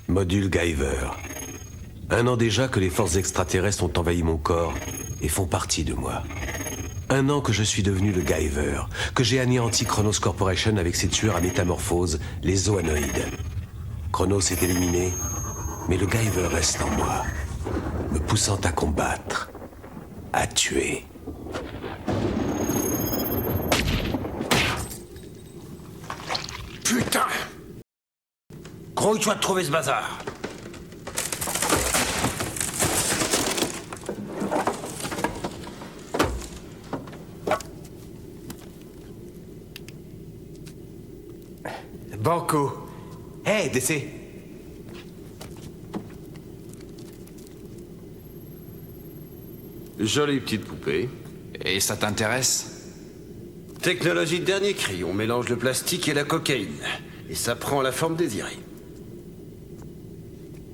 Module Guyver. 1 an déjà que les forces extraterrestres ont envahi mon corps et font partie de moi. 1 an que je suis devenu le Guyver, que j'ai anéanti Chronos Corporation avec ses tueurs à métamorphose, les zoanoïdes. Chronos est éliminé, mais le Guyver reste en moi, me poussant à combattre, à tuer. Putain! Grouille-toi de trouver ce bazar! Banco. Hey, DC. Jolie petite poupée. Et ça t'intéresse? Technologie de dernier cri, on mélange le plastique et la cocaïne. Et ça prend la forme désirée.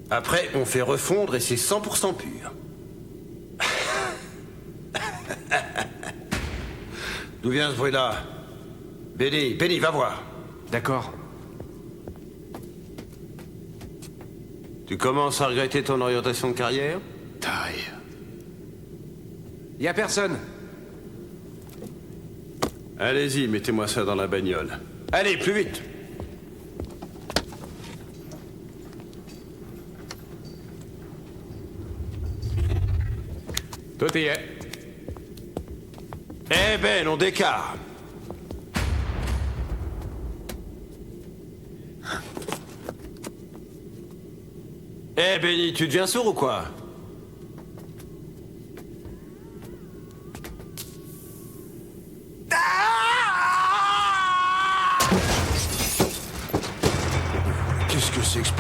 Après, on fait refondre et c'est 100% pur. D'où vient ce bruit-là? Benny, va voir. D'accord. Tu commences à regretter ton orientation de carrière? Taille. Y a personne. Allez-y, mettez-moi ça dans la bagnole. Allez, plus vite! Tout y est. Eh ben, on décarre. Eh Benny, tu deviens sourd ou quoi? Qu'est-ce que c'est que ce...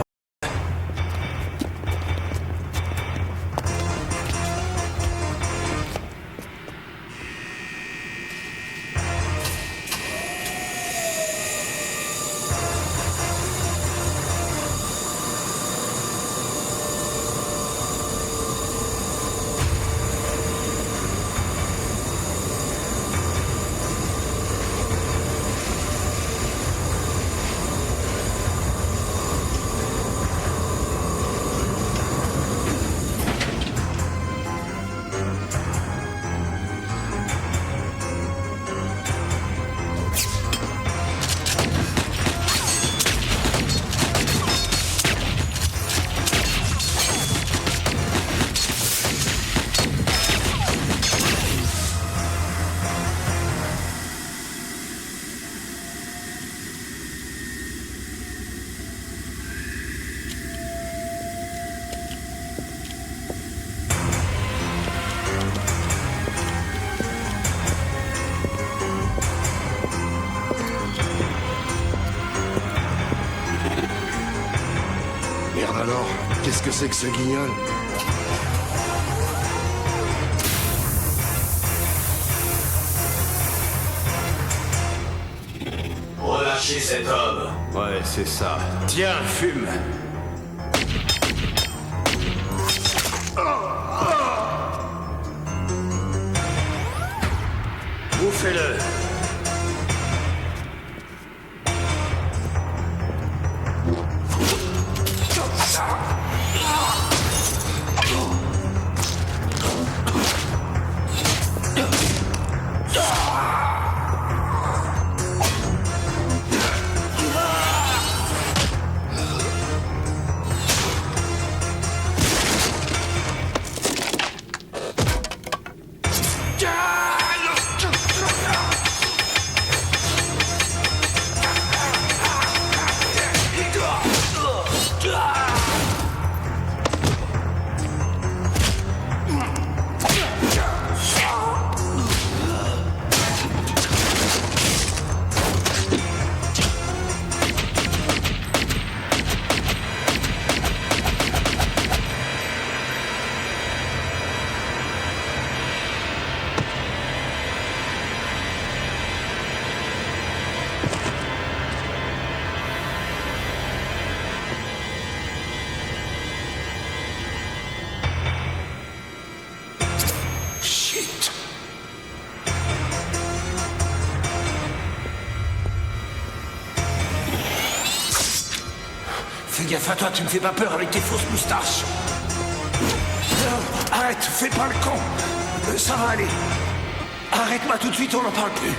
Merde alors, qu'est-ce que c'est que ce guignol? Relâchez cet homme. Ouais, c'est ça. Tiens, fume. Bouffez-le. gaffe à toi, tu me fais pas peur avec tes fausses moustaches. Non, arrête, fais pas le con. Ça va aller. Arrête-moi tout de suite, on n'en parle plus.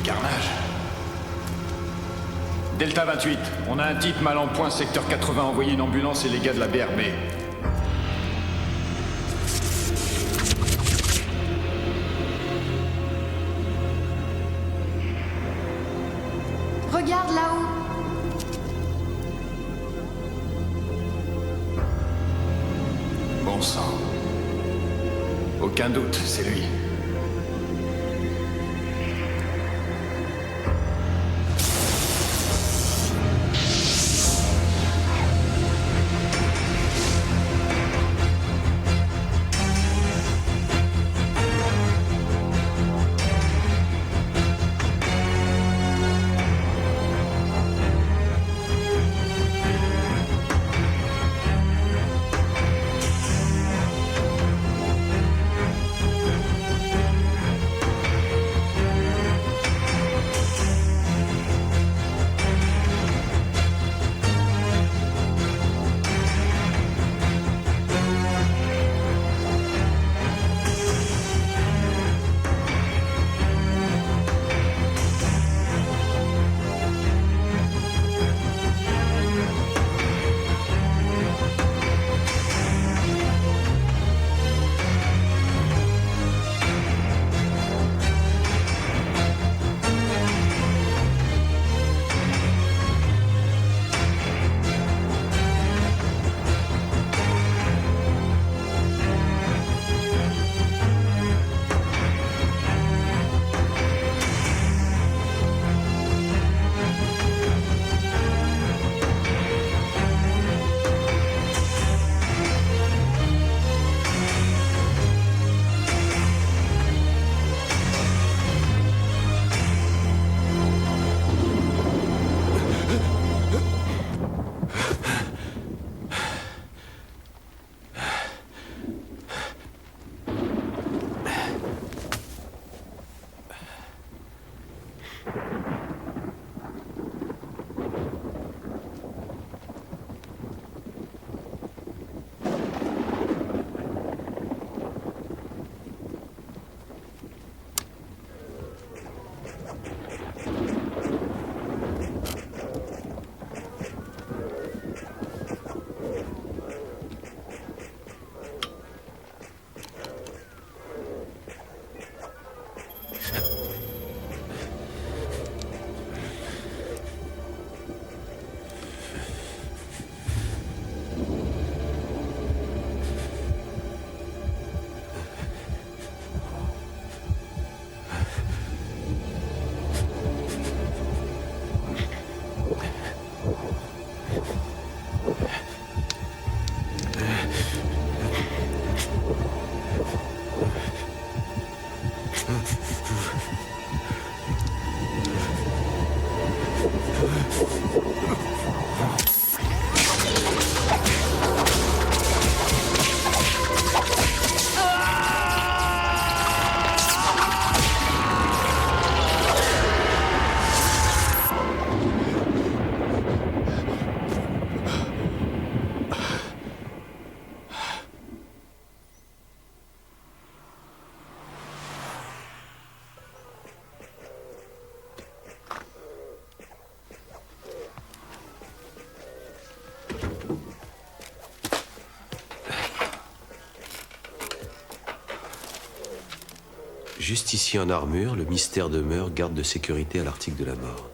Carnage. Delta 28, on a un type mal en point, secteur 80, envoyé une ambulance et les gars de la BRB. Regarde là-haut. Bon sang. Aucun doute, c'est lui. Juste ici en armure, le mystère demeure, garde de sécurité à l'article de la mort.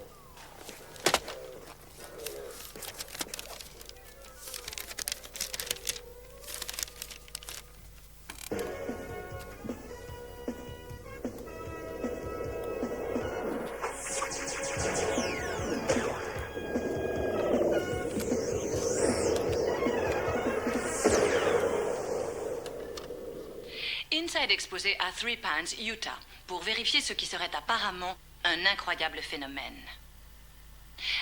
Alfred exposé à Three Pines, Utah, pour vérifier ce qui serait apparemment un incroyable phénomène.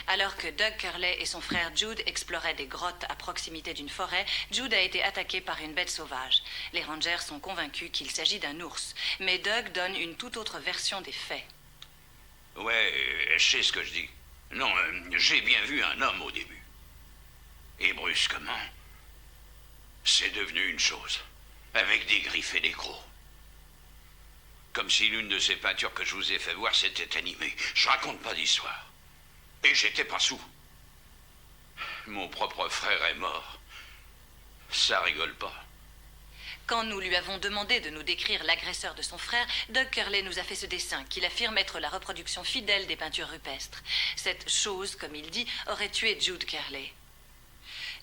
Alors que Doug Curley et son frère Jude exploraient des grottes à proximité d'une forêt, Jude a été attaqué par une bête sauvage. Les rangers sont convaincus qu'il s'agit d'un ours, mais Doug donne une toute autre version des faits. Ouais, je sais ce que je dis. Non, j'ai bien vu un homme au début. Et brusquement, c'est devenu une chose, avec des griffes et des crocs. Comme si l'une de ces peintures que je vous ai fait voir s'était animée. Je raconte pas d'histoire. Et j'étais pas sous. Mon propre frère est mort. Ça rigole pas. Quand nous lui avons demandé de nous décrire l'agresseur de son frère, Doug Curley nous a fait ce dessin qu'il affirme être la reproduction fidèle des peintures rupestres. Cette chose, comme il dit, aurait tué Jude Curley.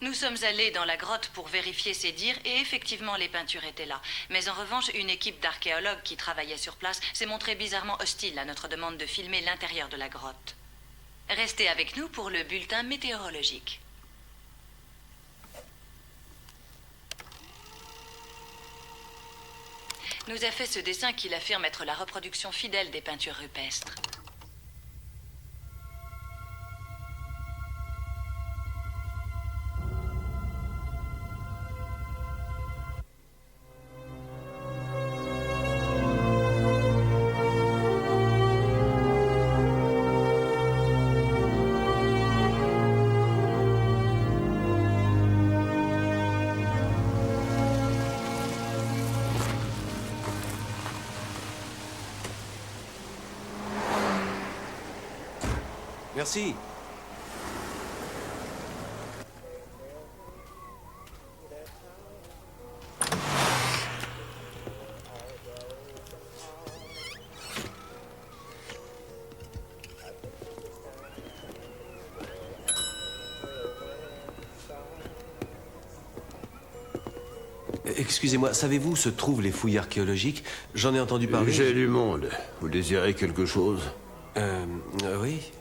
Nous sommes allés dans la grotte pour vérifier ses dires et effectivement les peintures étaient là. Mais en revanche, une équipe d'archéologues qui travaillait sur place s'est montrée bizarrement hostile à notre demande de filmer l'intérieur de la grotte. Restez avec nous pour le bulletin météorologique. Nous a fait ce dessin qu'il affirme être la reproduction fidèle des peintures rupestres. Merci. Excusez-moi, savez-vous où se trouvent les fouilles archéologiques? J'en ai entendu parler. J'ai du monde. Vous désirez quelque chose? Oui.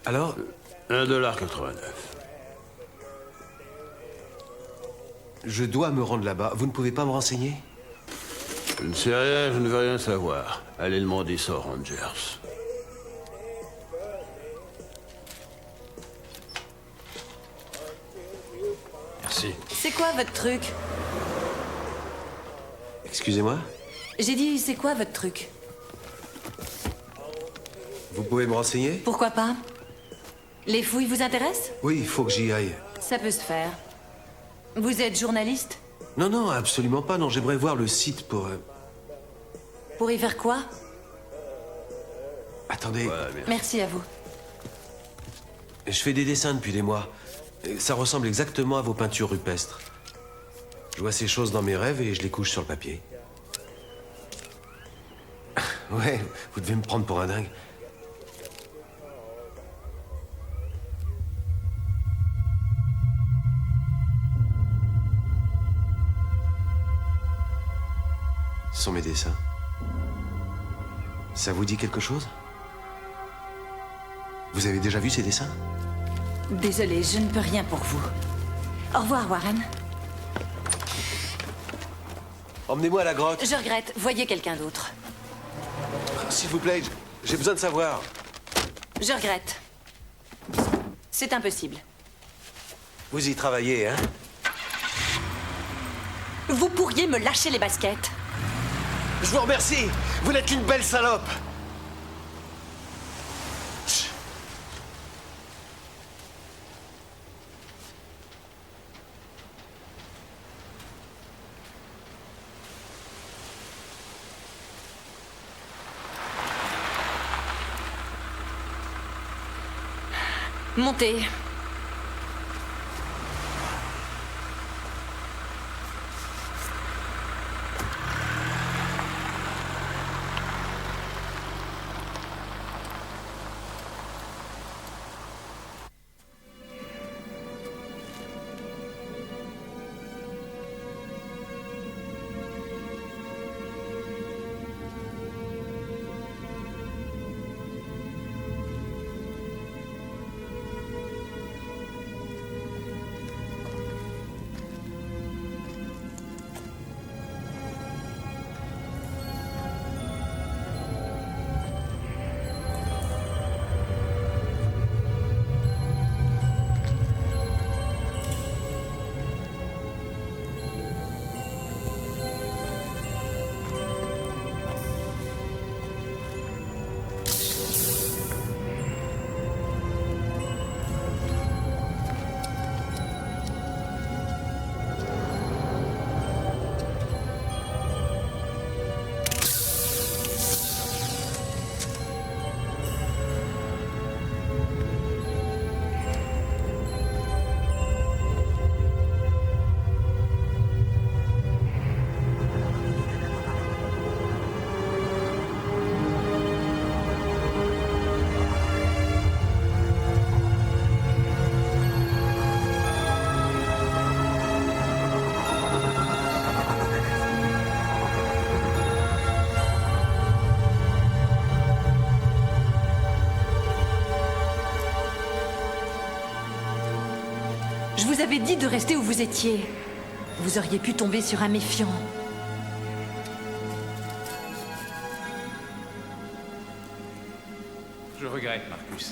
Alors? $1,89. Je dois me rendre là-bas. Vous ne pouvez pas me renseigner? Je ne sais rien, je ne veux rien savoir. Allez demander ça aux Rangers. Merci. C'est quoi votre truc? Excusez-moi? J'ai dit, c'est quoi votre truc? Vous pouvez me renseigner? Pourquoi pas? Les fouilles vous intéressent? Oui, il faut que j'y aille. Ça peut se faire. Vous êtes journaliste? Non, non, absolument pas. Non, j'aimerais voir le site pour... Pour y faire quoi? Attendez, Merci à vous. je fais des dessins depuis des mois. Et ça ressemble exactement à vos peintures rupestres. Je vois ces choses dans mes rêves et je les couche sur le papier. Ouais, vous devez me prendre pour un dingue. Ce sont mes dessins. Ça vous dit quelque chose? Vous avez déjà vu ces dessins? Désolée, je ne peux rien pour vous. Au revoir, Warren. Emmenez-moi à la grotte. Je regrette, voyez quelqu'un d'autre. S'il vous plaît, j'ai besoin de savoir. Je regrette. C'est impossible. Vous y travaillez, hein? Vous pourriez me lâcher les baskets? Je vous remercie. Vous n'êtes qu'une belle salope. Montez. Je vous avais dit de rester où vous étiez. Vous auriez pu tomber sur un méfiant. Je regrette, Marcus.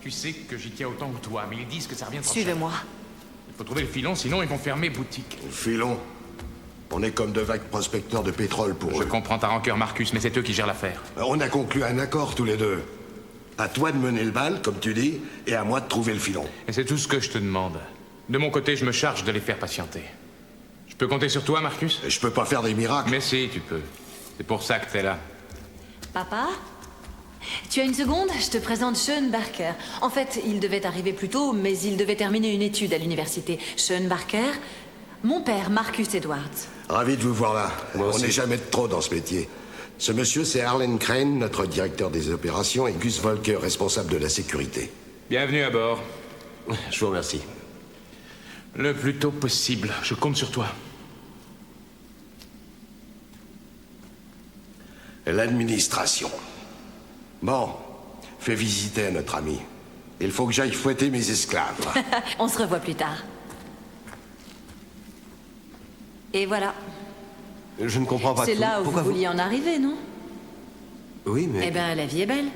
Tu sais que j'y tiens autant que toi, mais ils disent que ça revient trop cher. Suivez-moi. Il faut trouver le filon, sinon ils vont fermer boutique. Filon. On est comme de vagues prospecteurs de pétrole pour Je eux. comprends ta rancœur, Marcus, mais c'est eux qui gèrent l'affaire. On a conclu un accord tous les deux. À toi de mener le bal, comme tu dis, et à moi de trouver le filon. Et c'est tout ce que je te demande. De mon côté, je me charge de les faire patienter. Je peux compter sur toi, Marcus? Et je peux pas faire des miracles. Mais si, tu peux. C'est pour ça que t'es là. Papa? Tu as une seconde? Je te présente Sean Barker. En fait, il devait arriver plus tôt, mais il devait terminer une étude à l'université. Sean Barker, mon père, Marcus Edwards. Ravi de vous voir là. Moi On aussi. n'est jamais de trop dans ce métier. Ce monsieur, c'est Harlan Crane, notre directeur des opérations, et Gus Volker, responsable de la sécurité. Bienvenue à bord. Je vous remercie. Le plus tôt possible. Je compte sur toi. L'administration. Bon, fais visiter à notre ami. Il faut que j'aille fouetter mes esclaves. On se revoit plus tard. Et voilà. Je ne comprends pas C'est tout. là où Pourquoi vous vouliez en arriver, non? Oui, mais... Eh ben, la vie est belle.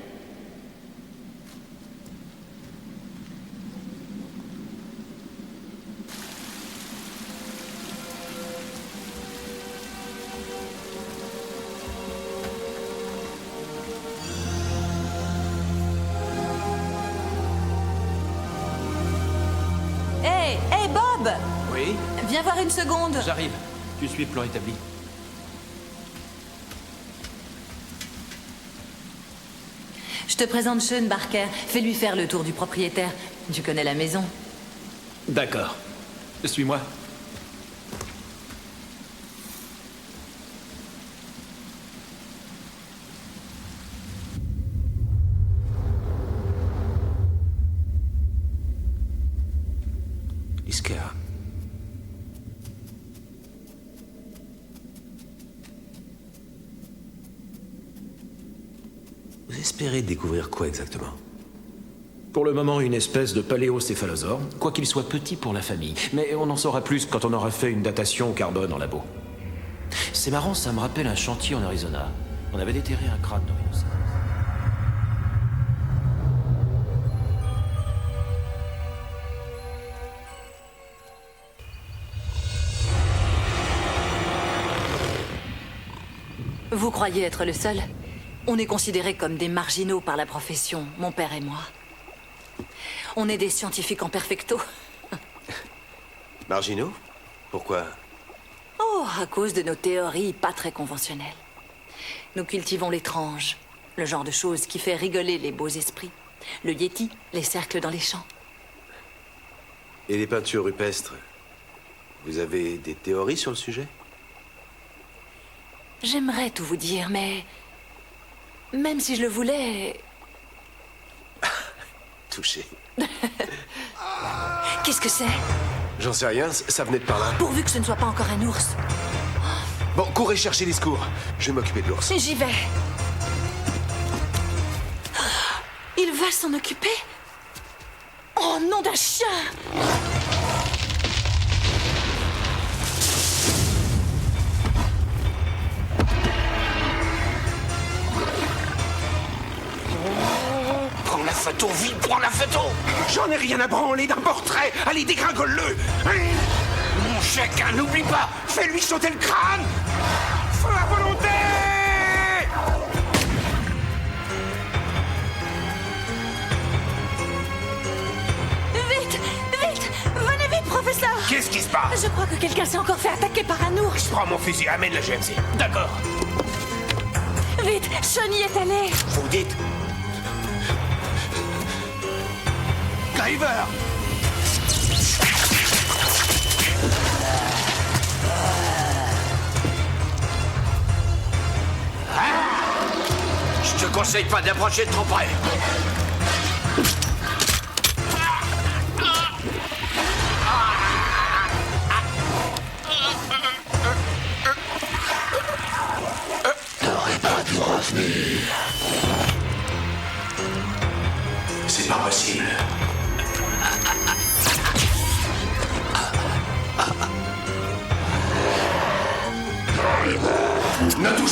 Hey, Bob! Oui? Viens voir une seconde. J'arrive. Tu suis le plan établi. Je te présente Sean Barker. Fais-lui faire le tour du propriétaire. Tu connais la maison. D'accord. Suis-moi. Iskar. Vous espérez découvrir quoi exactement? Pour le moment, une espèce de paléocéphalosaure, quoiqu'il soit petit pour la famille. Mais on en saura plus quand on aura fait une datation au carbone en labo. C'est marrant, ça me rappelle un chantier en Arizona. On avait déterré un crâne de rhinocéros. Vous croyez être le seul? On est considérés comme des marginaux par la profession, mon père et moi. On est des scientifiques en perfecto. Marginaux? Pourquoi? Oh, à cause de nos théories pas très conventionnelles. Nous cultivons l'étrange, le genre de choses qui fait rigoler les beaux esprits. Le yéti, les cercles dans les champs. Et les peintures rupestres? Vous avez des théories sur le sujet? J'aimerais tout vous dire, mais... même si je le voulais... Touché. Qu'est-ce que c'est? J'en sais rien, ça venait de par là. Pourvu que ce ne soit pas encore un ours. Bon, courez chercher les secours. Je vais m'occuper de l'ours. J'y vais. Il va s'en occuper? Oh, nom d'un chien! Prends la photo, vite, prends la photo. J'en ai rien à branler d'un portrait. Allez, dégringole-le. Mon chacun, n'oublie pas, fais-lui sauter le crâne. Feu à volonté. Vite! Vite! Venez vite, professeur! Qu'est-ce qui se passe? Je crois que quelqu'un s'est encore fait attaquer par un ours. Prends mon fusil, amène le GMC. D'accord. Vite! Sean y est allé! Vous dites? Driver! Je te conseille pas d'approcher de trop près. C'est pas possible.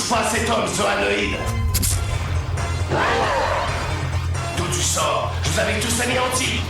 pas cet homme zoanoïde. D'où tu sors? Je vous avais tous anéantis.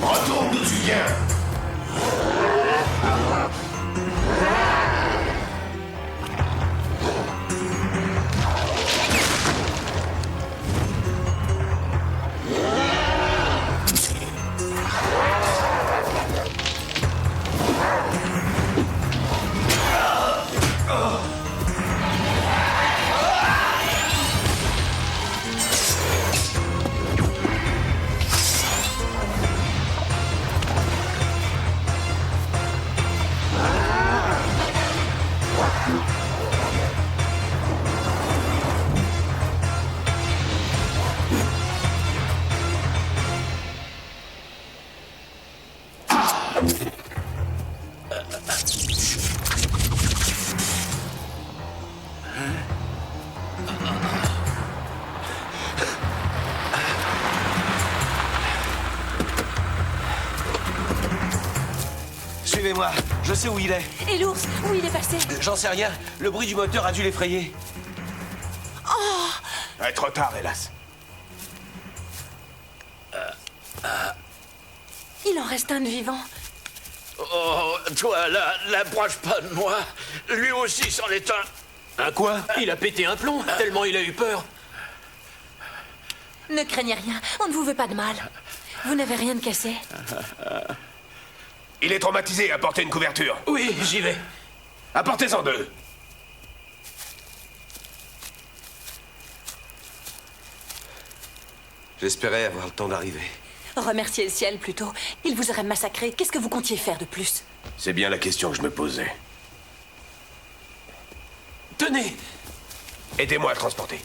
Retourne d'où tu viens. Suivez-moi, je sais où il est. Et l'ours, où il est passé? J'en sais rien, le bruit du moteur a dû l'effrayer. Oh! Ouais, trop tard, hélas. Il en reste un de vivant. Oh, toi, là, n'approche pas de moi. Lui aussi c'en est un. Un quoi? Il a pété un plomb, tellement il a eu peur. Ne craignez rien, on ne vous veut pas de mal. Vous n'avez rien de cassé. Il est traumatisé, apportez une couverture. Oui, j'y vais. Apportez-en deux. J'espérais avoir le temps d'arriver. Remerciez le ciel plutôt. Il vous aurait massacré. Qu'est-ce que vous comptiez faire de plus? C'est bien la question que je me posais. Tenez! Aidez-moi à le transporter.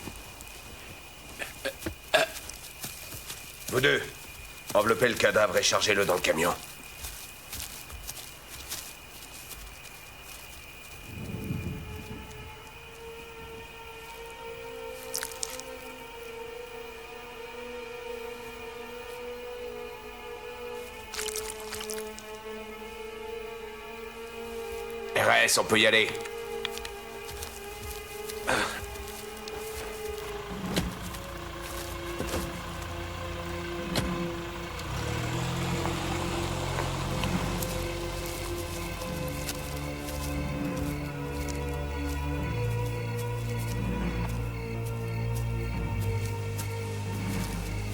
Vous deux, enveloppez le cadavre et chargez-le dans le camion. RS, on peut y aller.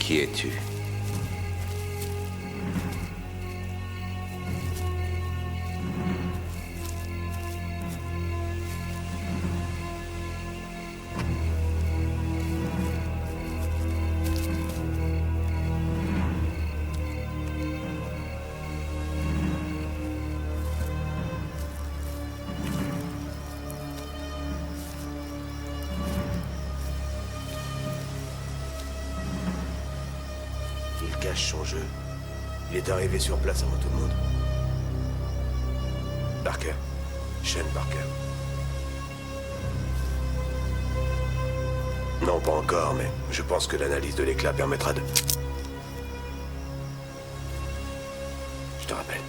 Qui es-tu? Il cache son jeu. Il est arrivé sur place avant tout le monde. Parker. Shane Parker. Non, pas encore, mais je pense que l'analyse de l'éclat permettra de... Je te rappelle.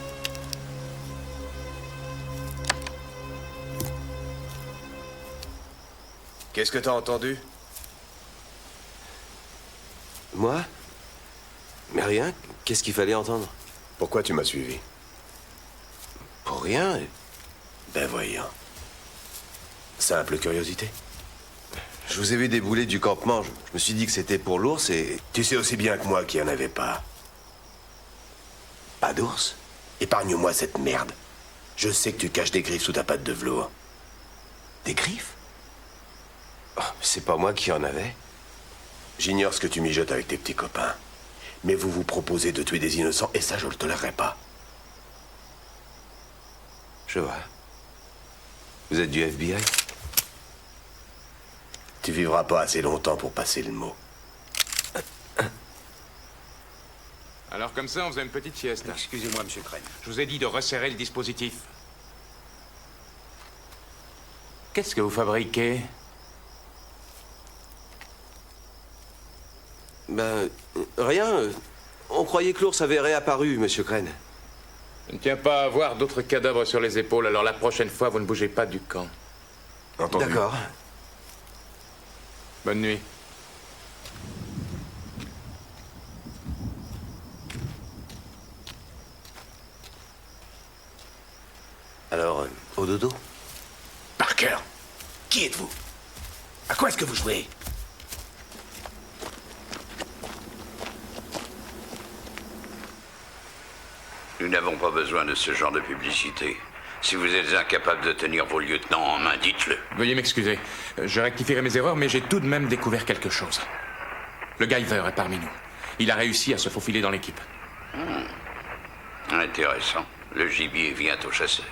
Qu'est-ce que t'as entendu? Moi? Mais rien. Qu'est-ce qu'il fallait entendre? Pourquoi tu m'as suivi? Pour rien. Ben voyons. Simple curiosité. Je vous ai vu débouler du campement. Je me suis dit que c'était pour l'ours et... Tu sais aussi bien que moi qu'il n'y en avait pas. Pas d'ours? Épargne-moi cette merde. Je sais que tu caches des griffes sous ta patte de velours. Des griffes? Oh, c'est pas moi qui en avais. J'ignore ce que tu mijotes avec tes petits copains. Mais vous vous proposez de tuer des innocents et ça, je le tolérerai pas. Je vois. Vous êtes du FBI? Tu vivras pas assez longtemps pour passer le mot. Alors comme ça, on faisait une petite sieste. Excusez-moi, monsieur Crane. Je vous ai dit de resserrer le dispositif. Qu'est-ce que vous fabriquez? Ben, rien. On croyait que l'ours avait réapparu, monsieur Crane. Je ne tiens pas à avoir d'autres cadavres sur les épaules, alors la prochaine fois, vous ne bougez pas du camp. Entendu. D'accord. Bonne nuit. Alors, au dodo? Parker, qui êtes-vous? À quoi est-ce que vous jouez? Nous n'avons pas besoin de ce genre de publicité. Si vous êtes incapable de tenir vos lieutenants en main, dites-le. Veuillez m'excuser. Je rectifierai mes erreurs, mais j'ai tout de même découvert quelque chose. Le Guyver est parmi nous. Il a réussi à se faufiler dans l'équipe. Intéressant. Le gibier vient au chasseur.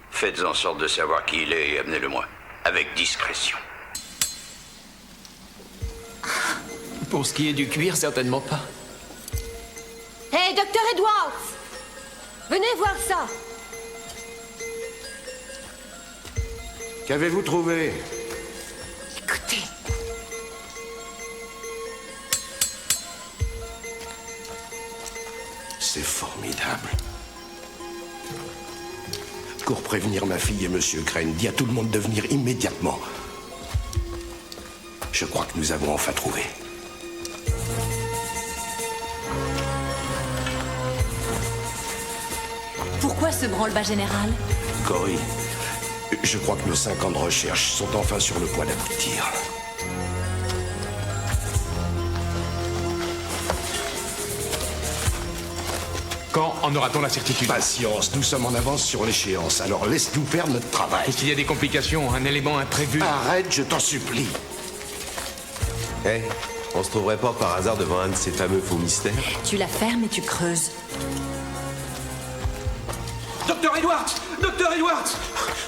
Faites en sorte de savoir qui il est et amenez-le-moi. Avec discrétion. Pour ce qui est du cuir, certainement pas. Hé, Docteur Edwards! Venez voir ça! Qu'avez-vous trouvé? Écoutez. C'est formidable. Cours prévenir ma fille et Monsieur Crane. Dis à tout le monde de venir immédiatement. Je crois que nous avons enfin trouvé. Pourquoi ce branle-bas général? Cory, je crois que nos 5 ans de recherche sont enfin sur le point d'aboutir. Quand en aura-t-on la certitude? Patience, nous sommes en avance sur l'échéance, alors laisse-nous faire notre travail. Et s'il y a des complications, un élément imprévu... Arrête, je t'en supplie. Eh, on se trouverait pas par hasard devant un de ces fameux faux mystères? Tu la fermes et tu creuses. Docteur Edwards! Docteur Edwards!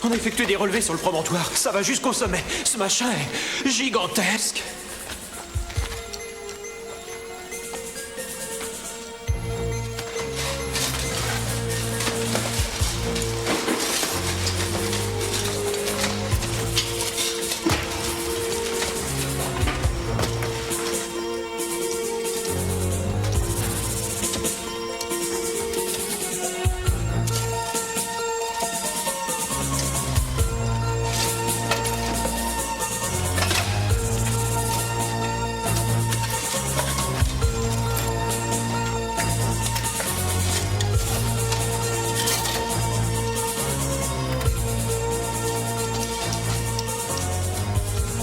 On a effectué des relevés sur le promontoire. Ça va jusqu'au sommet. Ce machin est gigantesque.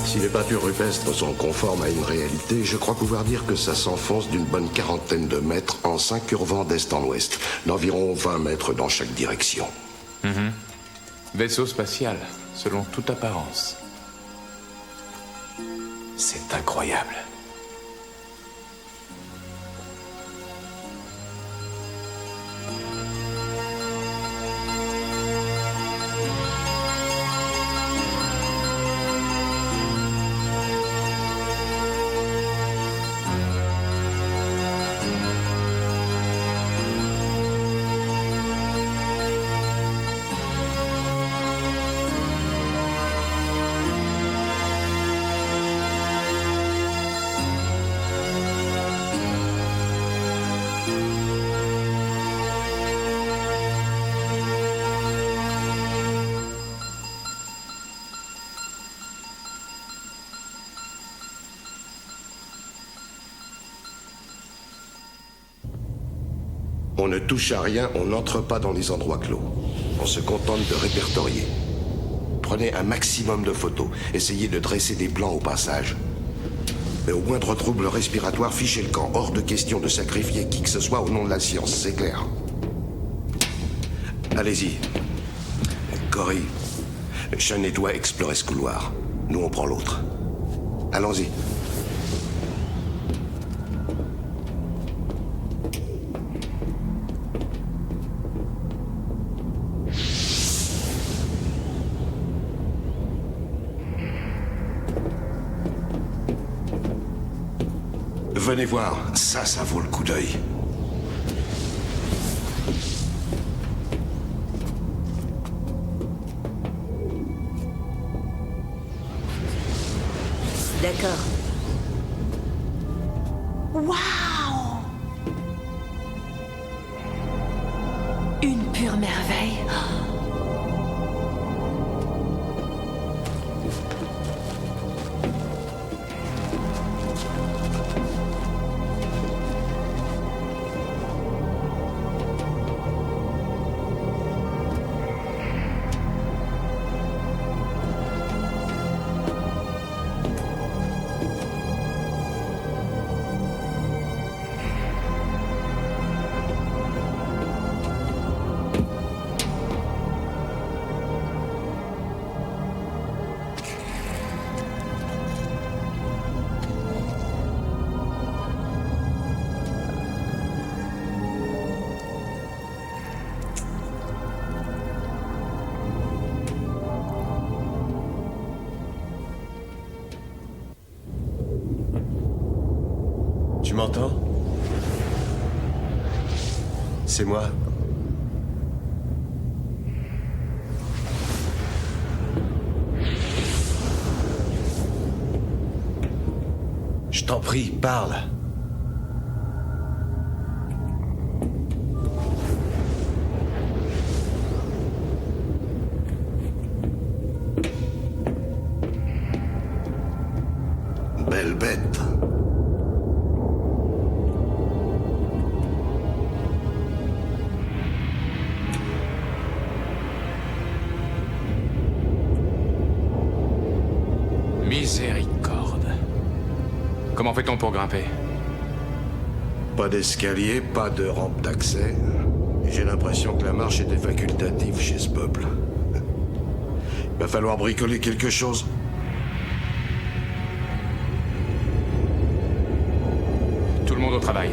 Si les peintures rupestres sont conformes à une réalité, je crois pouvoir dire que ça s'enfonce d'une bonne quarantaine de mètres en s'incurvant d'est en ouest, d'environ 20 mètres dans chaque direction. Vaisseau spatial, selon toute apparence. C'est incroyable. On ne touche à rien, on n'entre pas dans les endroits clos. On se contente de répertorier. Prenez un maximum de photos. Essayez de dresser des plans au passage. Mais au moindre trouble respiratoire, fichez le camp. Hors de question de sacrifier qui que ce soit au nom de la science, c'est clair. Allez-y. Cory, Sean et toi explorez ce couloir. Nous, on prend l'autre. Allons-y. Venez voir, ça vaut le coup d'œil. D'accord. Waouh! Une pure merveille. Tu m'entends? C'est moi. Je t'en prie, parle. Belle bête. Miséricorde. Comment fait-on pour grimper? Pas d'escalier, pas de rampe d'accès. J'ai l'impression que la marche était facultative chez ce peuple. Il va falloir bricoler quelque chose. Tout le monde au travail.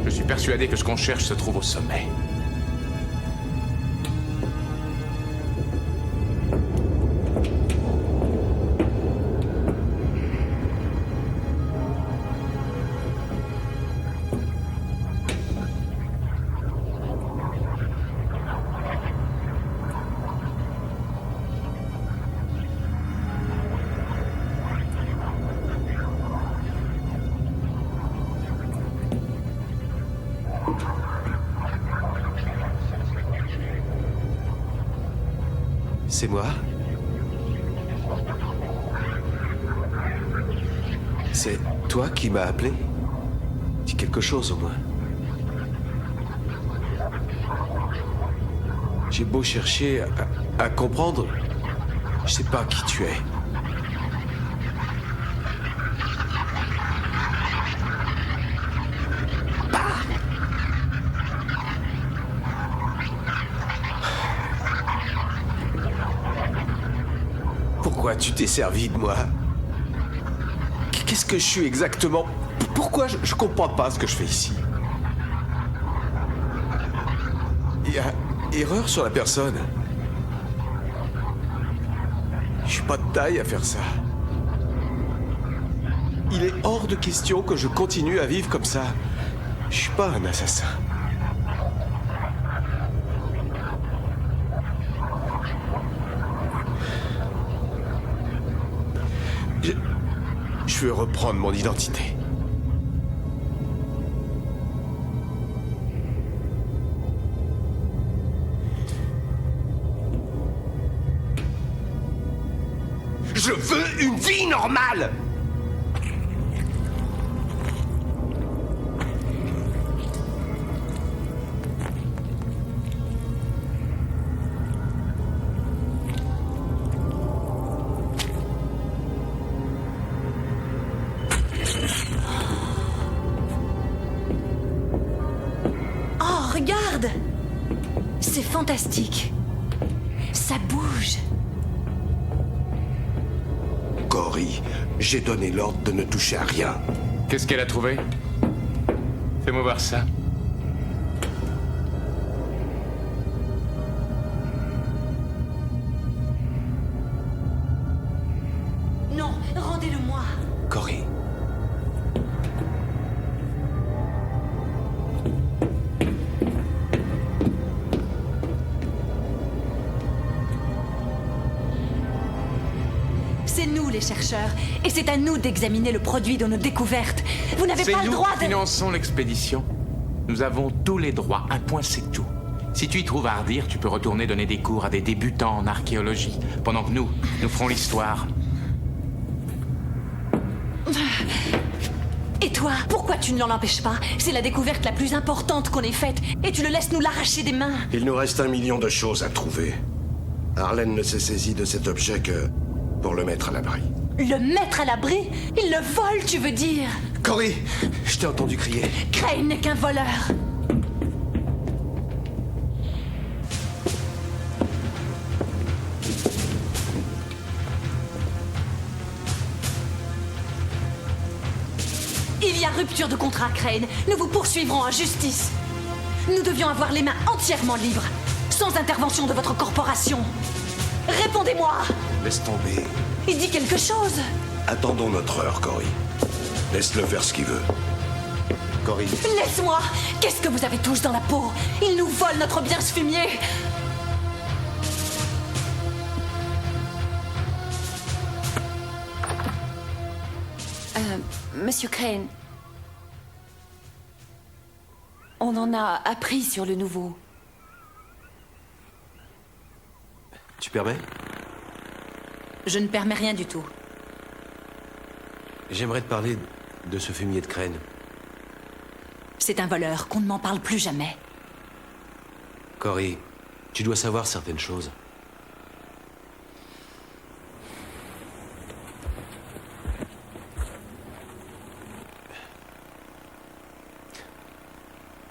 Je suis persuadé que ce qu'on cherche se trouve au sommet. C'est moi? C'est toi qui m'as appelé? Dis quelque chose au moins. J'ai beau chercher à comprendre, je sais pas qui tu es. Pourquoi tu t'es servi de moi? Qu'est-ce que je suis exactement? Pourquoi je comprends pas ce que je fais ici? Il y a erreur sur la personne. Je suis pas de taille à faire ça. Il est hors de question que je continue à vivre comme ça. Je suis pas un assassin. Je veux reprendre mon identité. Je veux une vie normale! C'est fantastique. Ça bouge. Cory, j'ai donné l'ordre de ne toucher à rien. Qu'est-ce qu'elle a trouvé? Fais-moi voir ça. Non, rendez-le-moi. Cory. C'est nous les chercheurs, et c'est à nous d'examiner le produit de nos découvertes. Vous n'avez pas le droit de... C'est nous qui finançons l'expédition. Nous avons tous les droits, un point c'est tout. Si tu y trouves à redire, tu peux retourner donner des cours à des débutants en archéologie, pendant que nous ferons l'histoire. Et toi, pourquoi tu ne l'en empêches pas? C'est la découverte la plus importante qu'on ait faite, et tu le laisses nous l'arracher des mains. Il nous reste 1 million de choses à trouver. Arlen ne s'est saisi de cet objet que pour le mettre à l'abri. Le mettre à l'abri? Il le vole, tu veux dire? Cory, je t'ai entendu crier. Crane n'est qu'un voleur. Il y a rupture de contrat, Crane. Nous vous poursuivrons en justice. Nous devions avoir les mains entièrement libres, sans intervention de votre corporation. Répondez-moi! Laisse tomber. Il dit quelque chose. Attendons notre heure, Cory. Laisse-le faire ce qu'il veut. Cory. Laisse-moi! Qu'est-ce que vous avez tous dans la peau? Il nous vole notre bien ce fumier! Monsieur Crane, on en a appris sur le nouveau. Tu permets? Je ne permets rien du tout. J'aimerais te parler de ce fumier de Crane. C'est un voleur, qu'on ne m'en parle plus jamais. Cory, tu dois savoir certaines choses.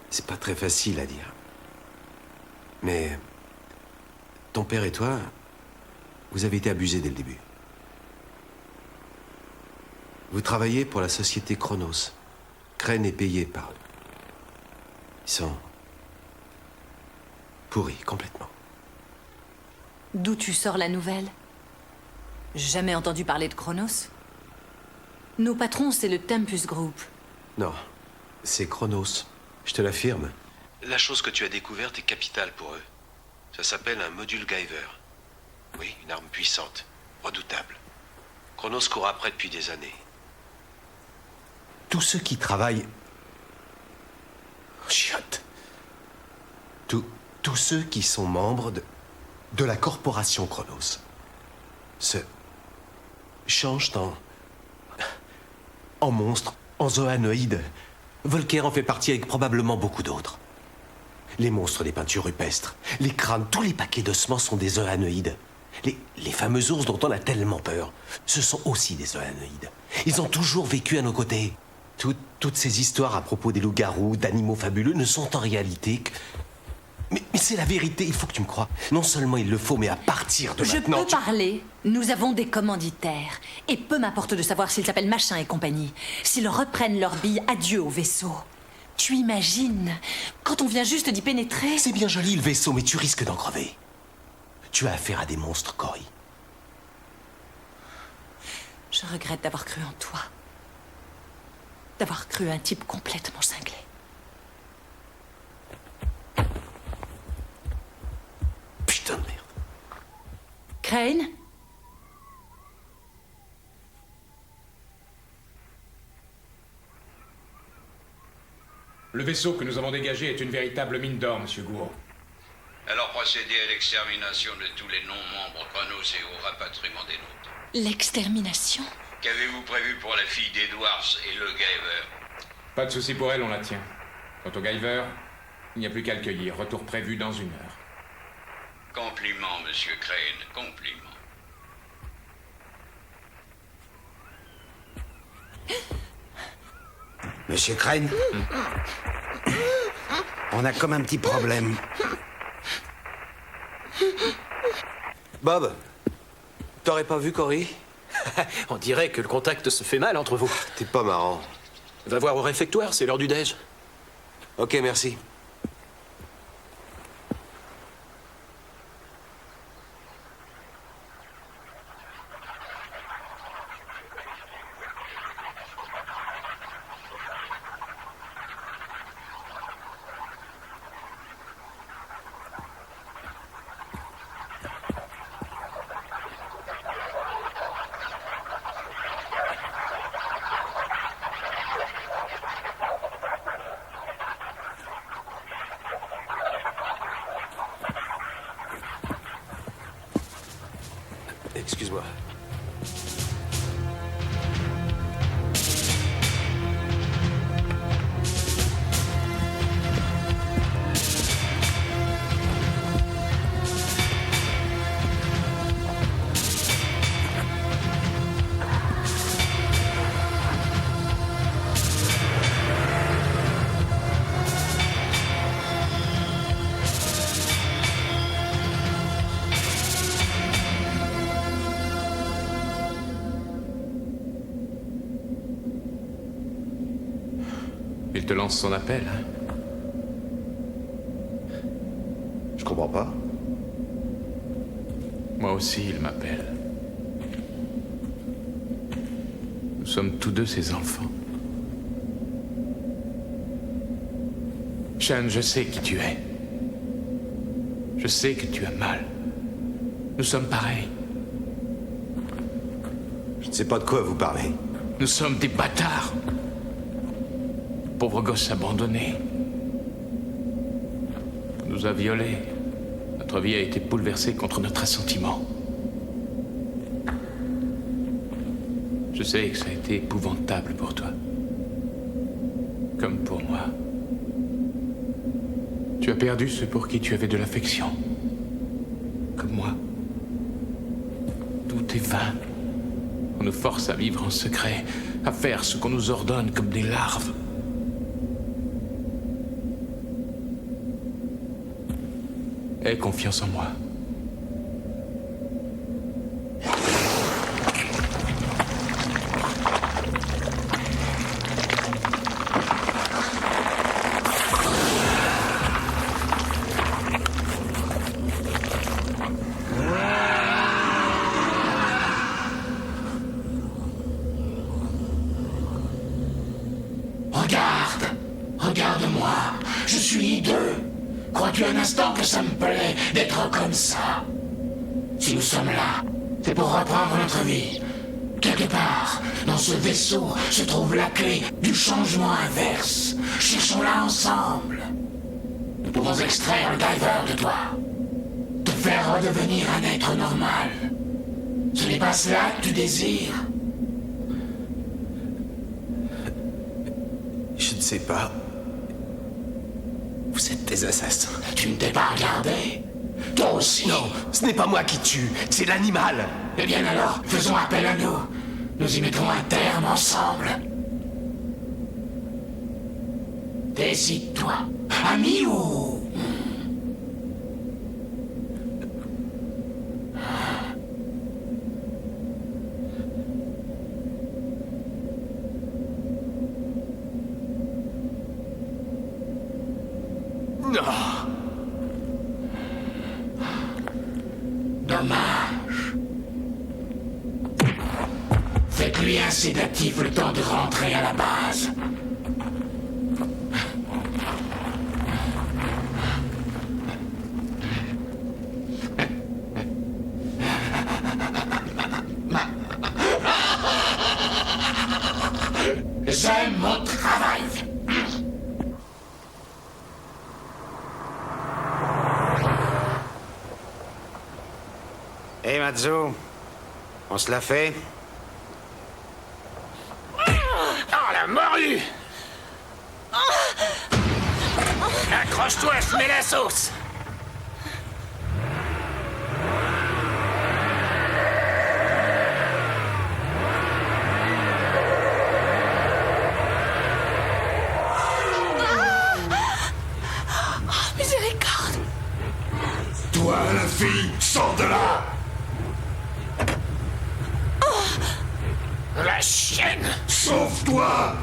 C'est pas très facile à dire. Mais ton père et toi, vous avez été abusés dès le début. Vous travaillez pour la société Chronos. Crane est payé par eux. Ils sont pourris complètement. D'où tu sors la nouvelle? Jamais entendu parler de Chronos? Nos patrons, c'est le Tempus Group. Non, c'est Chronos. Je te l'affirme. La chose que tu as découverte est capitale pour eux. Ça s'appelle un module Guyver. Oui, une arme puissante, redoutable. Chronos court après depuis des années. Tous ceux qui travaillent... Chiotte. Tous ceux qui sont membres de la corporation Chronos se changent en monstres, en zoanoïdes. Volker en fait partie avec probablement beaucoup d'autres. Les monstres des peintures rupestres, les crânes, tous les paquets d'ossements sont des zoanoïdes. Les fameux ours dont on a tellement peur, ce sont aussi des zoanoïdes. Ils ont toujours vécu à nos côtés. Toutes ces histoires à propos des loups-garous, d'animaux fabuleux ne sont en réalité que... Mais c'est la vérité, il faut que tu me crois. Non seulement il le faut, mais à partir de maintenant... Je peux parler. Nous avons des commanditaires. Et peu m'importe de savoir s'ils s'appellent Machin et compagnie. S'ils reprennent leur bille, adieu au vaisseau. Tu imagines, quand on vient juste d'y pénétrer... C'est bien joli le vaisseau, mais tu risques d'en crever. Tu as affaire à des monstres, Cory. Je regrette d'avoir cru en toi. D'avoir cru un type complètement cinglé. Putain de merde. Crane? Le vaisseau que nous avons dégagé est une véritable mine d'or, monsieur Gouraud. Alors procédez à l'extermination de tous les non-membres Chronos et au rapatriement des nôtres. L'extermination? Qu'avez-vous prévu pour la fille d'Edwards et le Guyver? Pas de souci pour elle, on la tient. Quant au Guyver, il n'y a plus qu'à le cueillir. Retour prévu dans 1 heure. Compliment, monsieur Crane, compliment. Monsieur Crane, on a comme un petit problème. Bob, t'aurais pas vu Cory? On dirait que le contact se fait mal entre vous. T'es pas marrant. Va voir au réfectoire, c'est l'heure du déj. Ok, merci. Excuse-moi. Il te lance son appel. Je comprends pas. Moi aussi, il m'appelle. Nous sommes tous deux ses enfants. Sean, je sais qui tu es. Je sais que tu as mal. Nous sommes pareils. Je ne sais pas de quoi vous parlez. Nous sommes des bâtards. Pauvre gosse abandonné. On nous a violés. Notre vie a été bouleversée contre notre assentiment. Je sais que ça a été épouvantable pour toi. Comme pour moi. Tu as perdu ceux pour qui tu avais de l'affection. Comme moi. Tout est vain. On nous force à vivre en secret, à faire ce qu'on nous ordonne comme des larves. Aie confiance en moi. Regarde-moi, je suis hideux. Crois-tu un instant que ça me plaît d'être comme ça? Si nous sommes là, c'est pour reprendre notre vie. Quelque part, dans ce vaisseau, se trouve la clé du changement inverse. Cherchons-la ensemble. Nous pouvons extraire le Guyver de toi. Te faire redevenir un être normal. Ce n'est pas cela que tu désires. Je ne sais pas. Vous êtes des assassins. Tu ne t'es pas regardé? Toi aussi? Non, ce n'est pas moi qui tue, c'est l'animal. Eh bien alors, faisons appel à nous. Nous y mettrons un terme ensemble. Décide-toi. Ami ou... Dommage. Faites-lui un sédatif le temps de rentrer à la base. J'aime mon travail. Hé, Matsu, on se la fait? Oh, la morue! Accroche-toi, je mets la sauce! Miséricorde! Toi, la fille la chienne! Sauve-toi!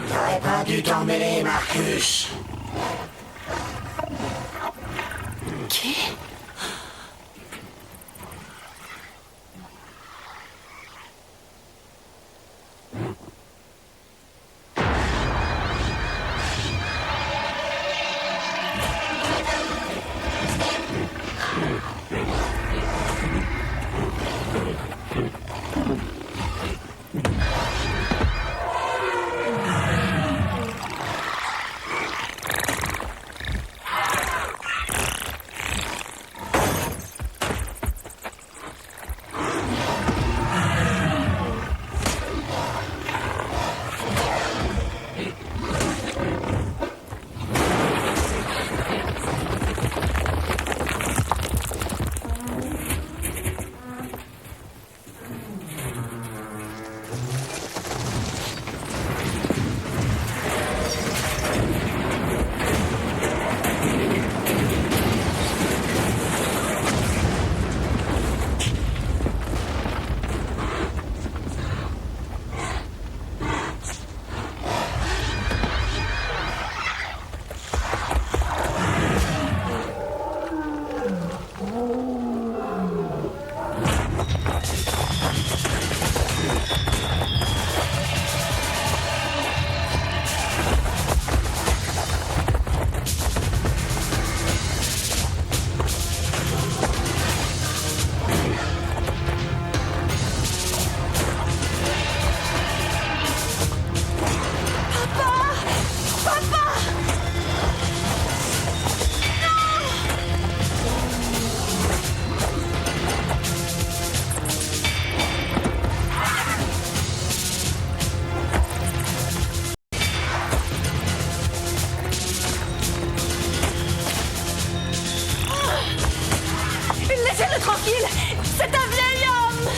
T'aurais pas dû t'en mêler, Marcus. Qui? Laissez-le tranquille! C'est un vieil homme!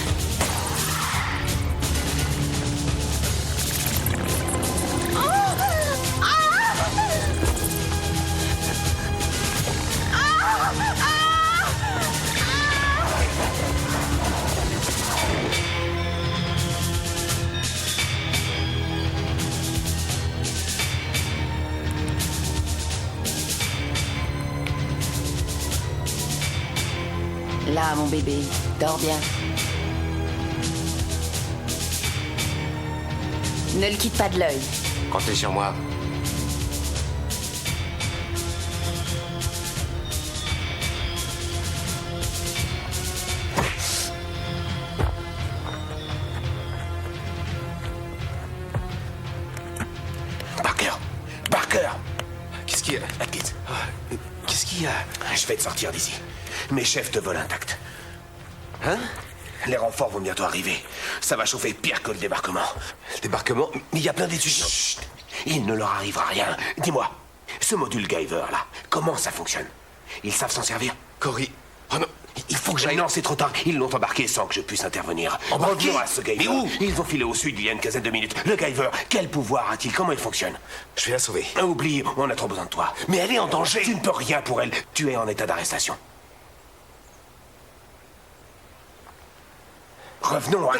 Là, mon bébé, dors bien. Ne le quitte pas de l'œil. Comptez sur moi. Parker! Parker! Qu'est-ce qu'il y a? Atkins, Qu'est-ce qu'il y a? je vais te sortir d'ici. Mes chefs te veulent intact. Hein? Les renforts vont bientôt arriver. Ça va chauffer pire que le débarquement. Le débarquement? Il y a plein d'étudiants. Chut! Il ne leur arrivera rien. Dis-moi, ce module Guyver, là, comment ça fonctionne? Ils savent s'en servir? Cory. Oh non, il faut que j'aille. Non, c'est trop tard. Ils l'ont embarqué sans que je puisse intervenir. Embarqué? Revenons à ce Guyver. Mais où? Ils ont filé au sud il y a une quinzaine de minutes. Le Guyver, quel pouvoir a-t-il? Comment il fonctionne? Je vais la sauver. Oublie, on a trop besoin de toi. Mais elle est en danger. Tu ne peux rien pour elle. Tu es en état d'arrestation. Revenons à...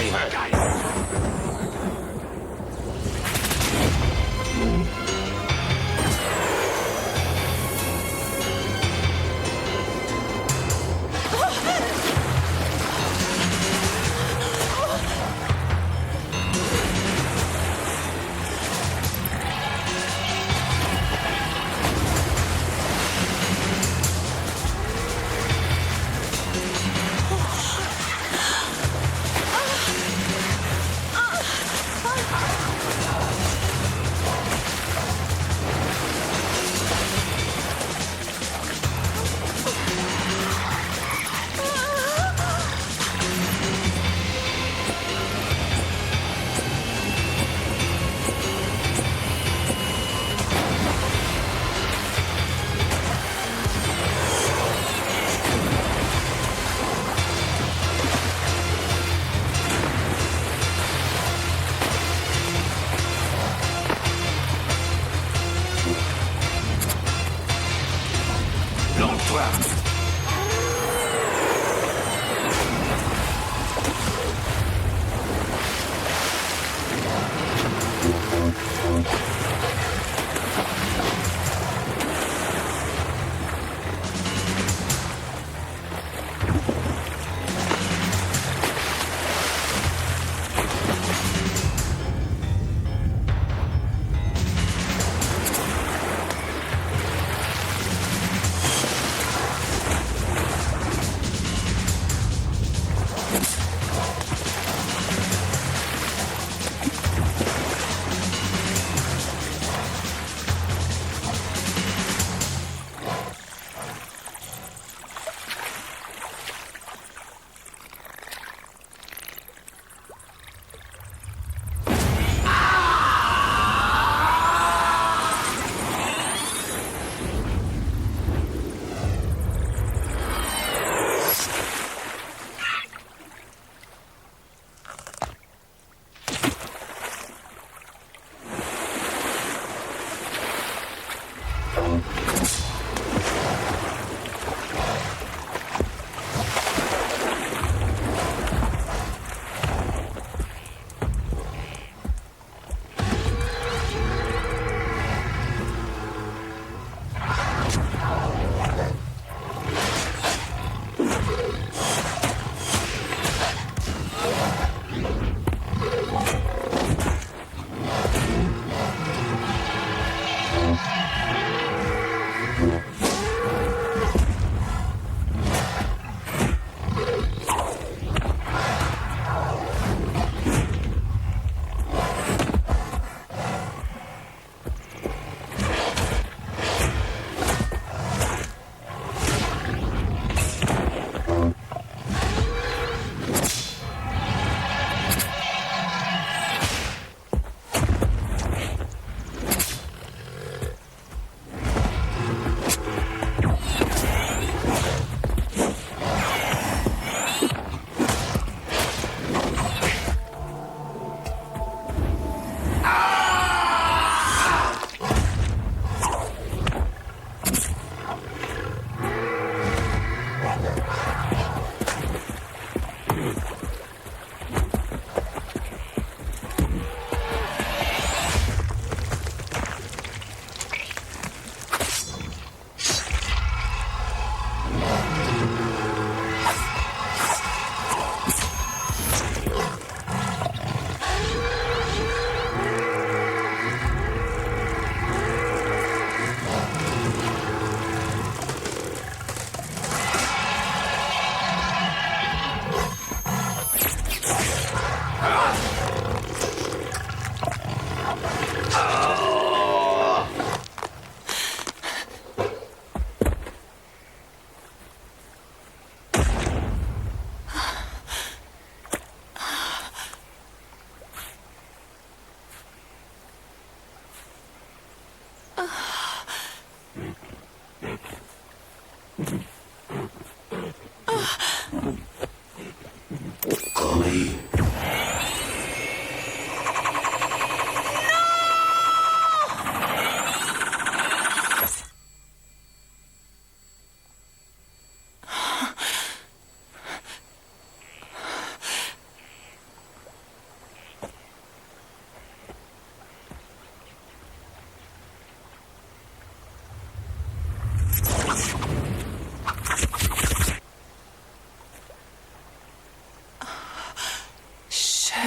Guyver.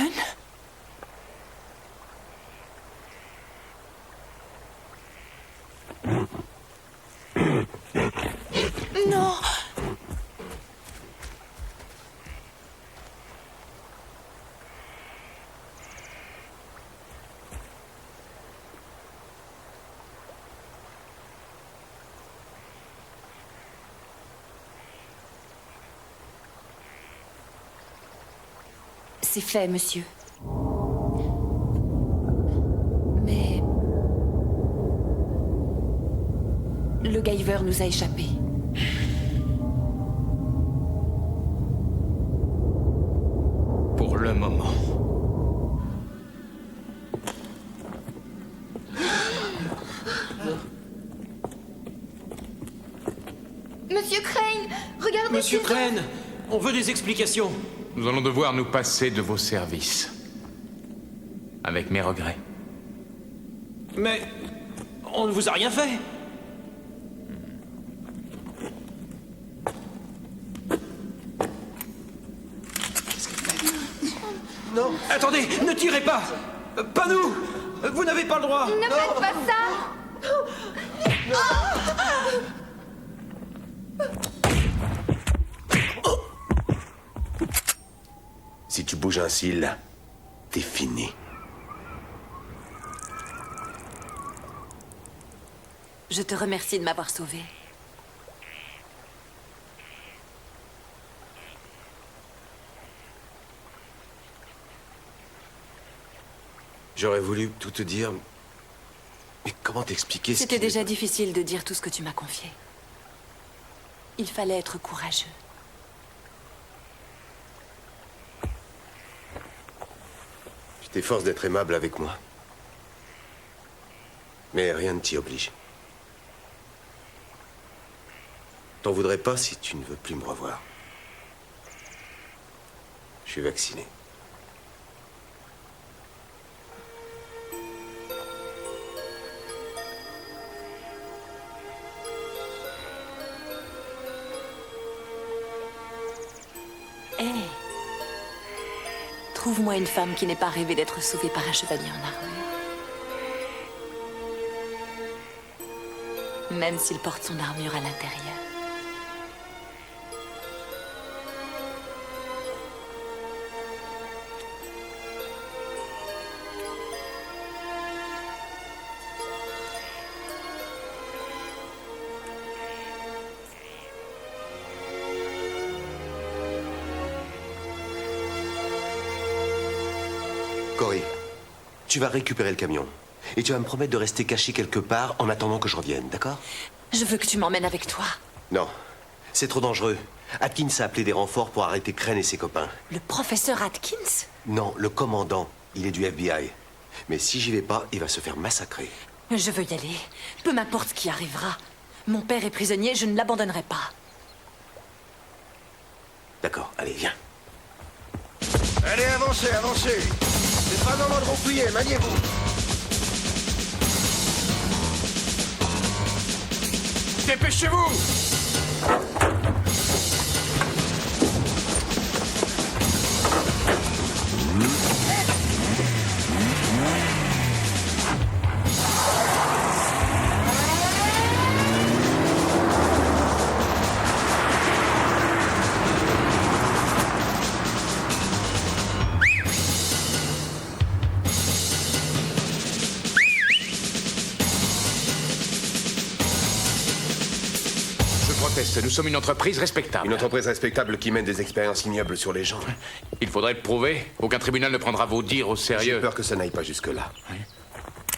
Gun? Non! C'est fait, monsieur. Mais... le Guyver nous a échappé. Pour le moment. Monsieur Crane, regardez... Monsieur Crane, on veut des explications. Nous allons devoir nous passer de vos services. Avec mes regrets. Mais... on ne vous a rien fait. Non. Attendez, ne tirez pas. Pas nous. Vous n'avez pas le droit. Ne faites pas ça. Si tu bouges un cil, t'es fini. Je te remercie de m'avoir sauvé. J'aurais voulu tout te dire, mais comment t'expliquer ce C'était qui... déjà difficile de dire tout ce que tu m'as confié. Il fallait être courageux. Tu t'efforces d'être aimable avec moi. Mais rien ne t'y oblige. T'en voudrais pas si tu ne veux plus me revoir. Je suis vacciné. Hé, trouve-moi une femme qui n'ait pas rêvé d'être sauvée par un chevalier en armure. Même s'il porte son armure à l'intérieur. Corey, tu vas récupérer le camion. Et tu vas me promettre de rester caché quelque part en attendant que je revienne, d'accord? Je veux que tu m'emmènes avec toi. Non, c'est trop dangereux. Atkins a appelé des renforts pour arrêter Crane et ses copains. Le professeur Atkins? Non, le commandant. Il est du FBI. Mais si j'y vais pas, il va se faire massacrer. Je veux y aller. Peu m'importe ce qui arrivera. Mon père est prisonnier, je ne l'abandonnerai pas. D'accord, allez, viens. Allez, avancez, avancez. C'est pas dans mode replié, maniez-vous. Dépêchez-vous! Nous sommes une entreprise respectable. Une entreprise respectable qui mène des expériences ignobles sur les gens. Il faudrait le prouver. Aucun tribunal ne prendra vos dires au sérieux. J'ai peur que ça n'aille pas jusque-là.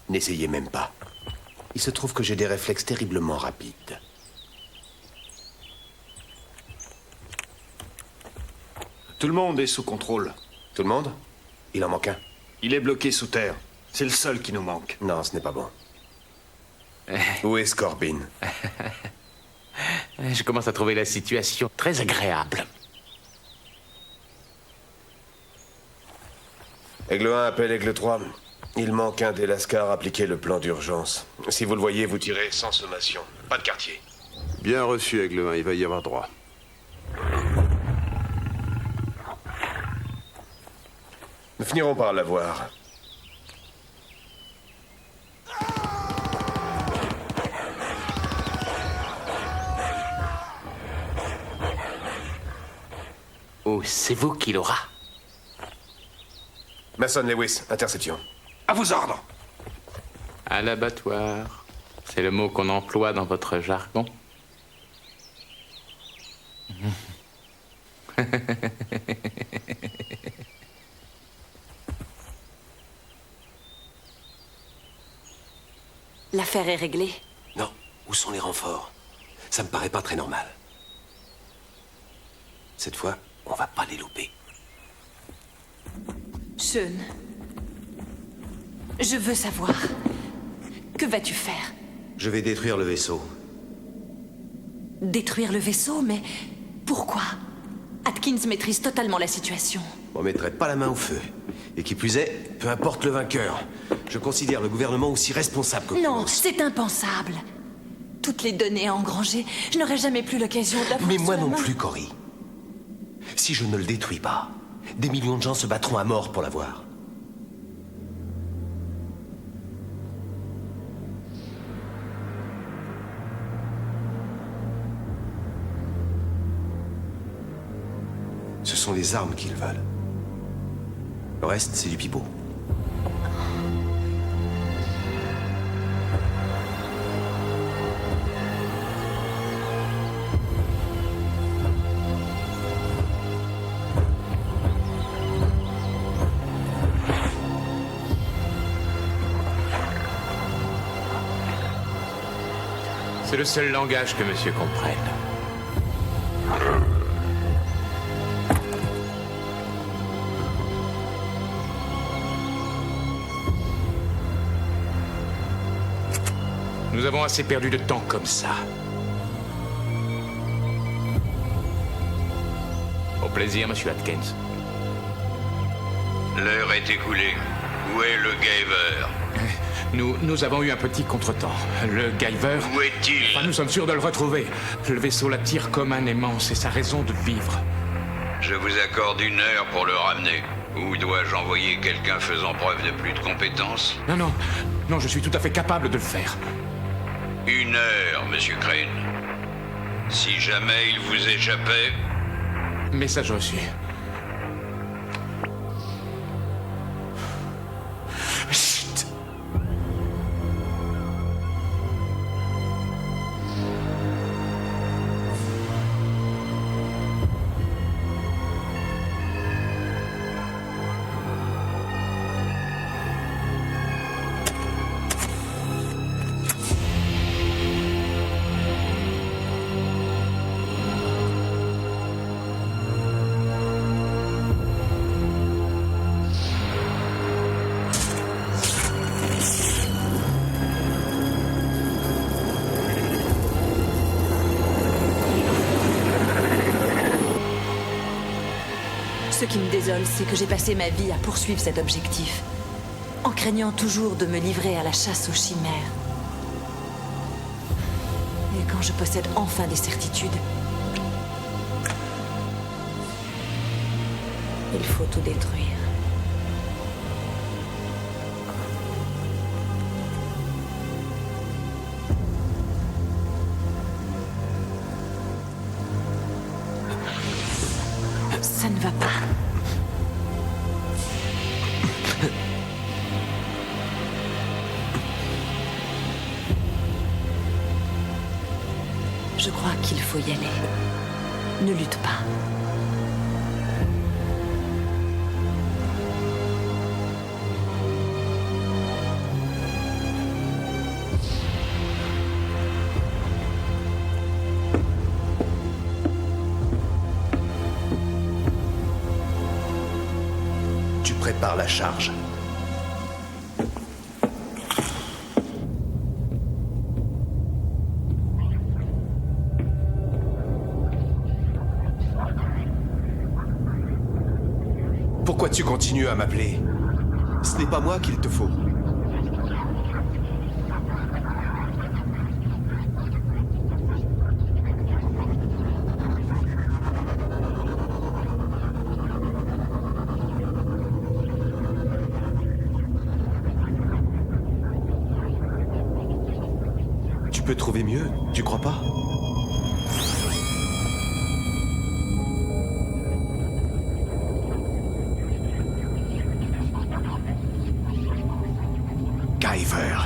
N'essayez même pas. Il se trouve que j'ai des réflexes terriblement rapides. Tout le monde est sous contrôle. Tout le monde? Il en manque un. Il est bloqué sous terre. C'est le seul qui nous manque. Non, ce n'est pas bon. Où est Scorbin? Je commence à trouver la situation très agréable. Aigle 1 appelle Aigle 3. Il manque un des Lascars. Appliquez le plan d'urgence. Si vous le voyez, vous tirez sans sommation. Pas de quartier. Bien reçu, Aigle 1. Il va y avoir droit. Nous finirons par l'avoir. Oh, c'est vous qui l'aura. Mason Lewis, interception. À vos ordres. À l'abattoir. C'est le mot qu'on emploie dans votre jargon. L'affaire est réglée. Non, où sont les renforts? Ça me paraît pas très normal. Cette fois, on va pas les louper. Sean, je veux savoir. Que vas-tu faire? Je vais détruire le vaisseau. Détruire le vaisseau, mais pourquoi? Atkins maîtrise totalement la situation. On mettrait pas la main au feu. Et qui plus est, peu importe le vainqueur. Je considère le gouvernement aussi responsable que Non, Kronos. c'est impensable. Toutes les données engrangées, je n'aurai jamais plus l'occasion d'avoir. Mais moi sous la non main. plus, Cory. Si je ne le détruis pas, des millions de gens se battront à mort pour l'avoir. Ce sont les armes qu'ils veulent. Le reste, c'est du pipeau. C'est le seul langage que monsieur comprenne. Nous avons assez perdu de temps comme ça. Au plaisir, monsieur Atkins. L'heure est écoulée. Où est le Guyver? Nous avons eu un petit contretemps. Le Guyver... Où est-il? Enfin, nous sommes sûrs de le retrouver. Le vaisseau l'attire comme un aimant. C'est sa raison de vivre. Je vous accorde 1 heure pour le ramener. Ou dois-je envoyer quelqu'un faisant preuve de plus de compétences? Non, je suis tout à fait capable de le faire. 1 heure, monsieur Crane. Si jamais il vous échappait... Message reçu. Chut! Ce qui me désole, c'est que j'ai passé ma vie à poursuivre cet objectif, en craignant toujours de me livrer à la chasse aux chimères. Et quand je possède enfin des certitudes, il faut tout détruire. Ça ne va pas. Je crois qu'il faut y aller. Ne lutte pas. Tu prépares la charge. Pourquoi tu continues à m'appeler? Ce n'est pas moi qu'il te faut. peux trouver mieux, tu crois pas? Guyver.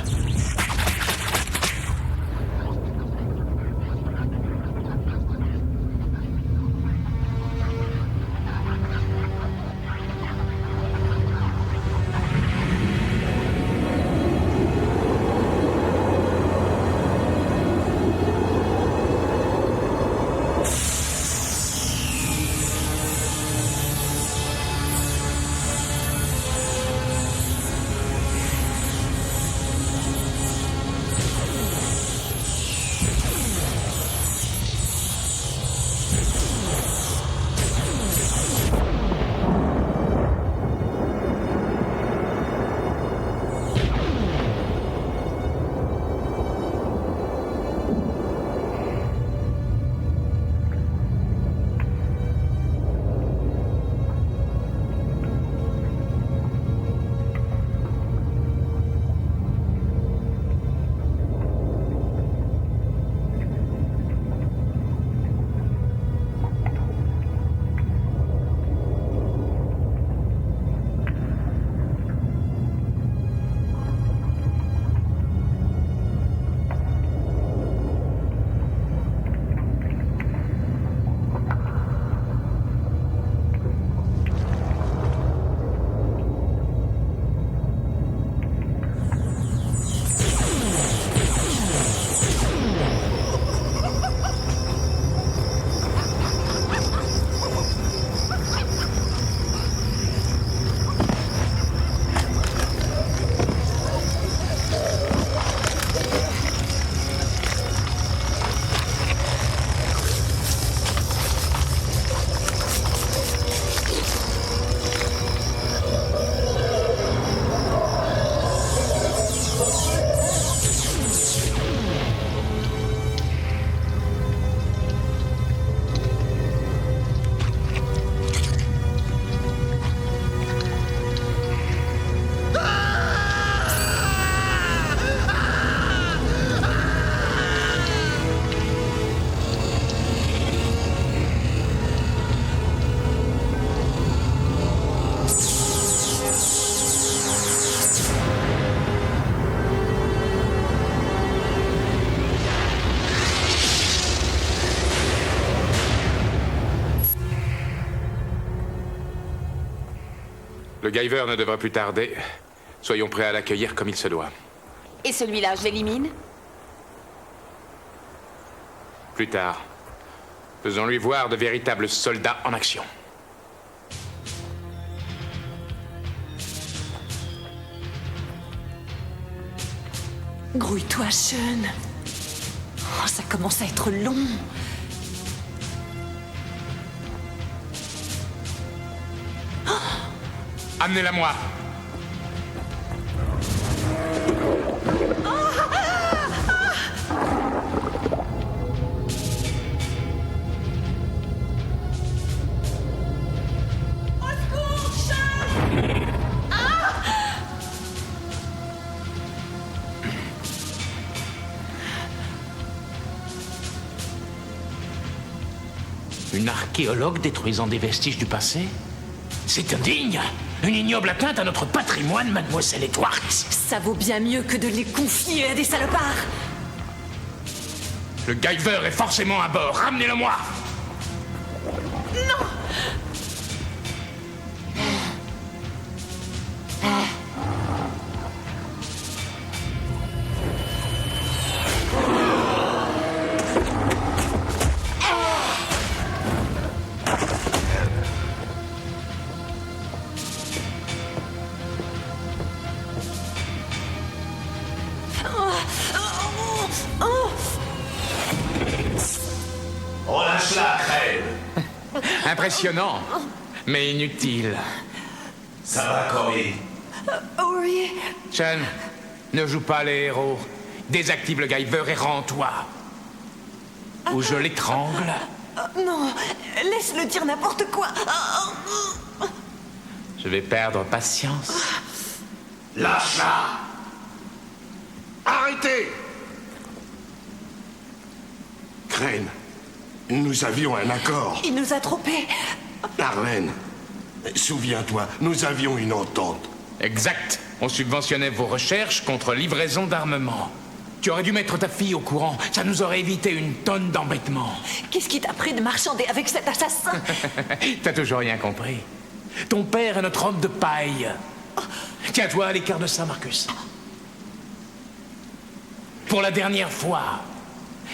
Le Guyver ne devrait plus tarder. Soyons prêts à l'accueillir comme il se doit. Et celui-là, je l'élimine? Plus tard. Faisons-lui voir de véritables soldats en action. Grouille-toi, Sean. Oh, ça commence à être long. Amenez-la moi. Une archéologue détruisant des vestiges du passé? C'est indigne! Une ignoble atteinte à notre patrimoine, mademoiselle Edwards! Ça vaut bien mieux que de les confier à des salopards! Le Guyver est forcément à bord, ramenez-le moi! Non! Relâche-la, crève! Impressionnant, mais inutile. Ça va, Corey? Oui. Sean, ne joue pas les héros. Désactive le Guyver et rends-toi. Ou je l'étrangle. Non, laisse-le dire n'importe quoi. Je vais perdre patience. Lâche-la! Arrêtez! Crane, nous avions un accord. Il nous a trompés. Arlène, souviens-toi, nous avions une entente. Exact. On subventionnait vos recherches contre livraison d'armement. Tu aurais dû mettre ta fille au courant. Ça nous aurait évité une tonne d'embêtements. Qu'est-ce qui t'a pris de marchander avec cet assassin? T'as toujours rien compris. Ton père est notre homme de paille. Tiens-toi à l'écart de ça, Marcus. Pour la dernière fois,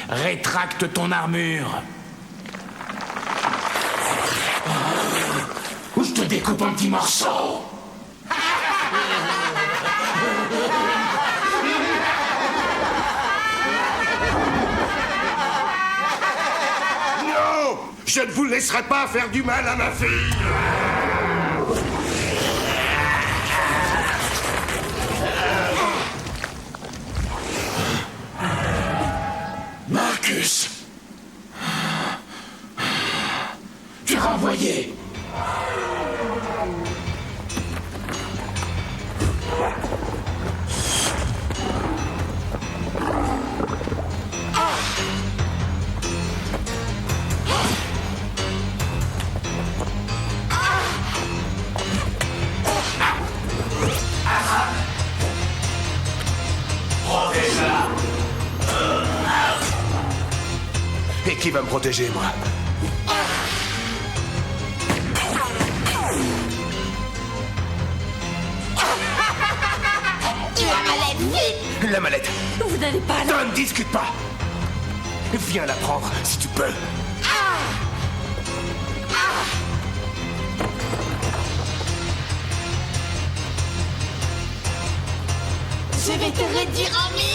rétracte ton armure. Ou je te découpe en petits morceaux. Non! Je ne vous laisserai pas faire du mal à ma fille! Marcus! Tu es renvoyé! Et qui va me protéger, moi? La mallette, vite! La mallette! Vous n'allez pas là! Ne discute pas! Viens la prendre, si tu peux. Je vais te réduire en miettes!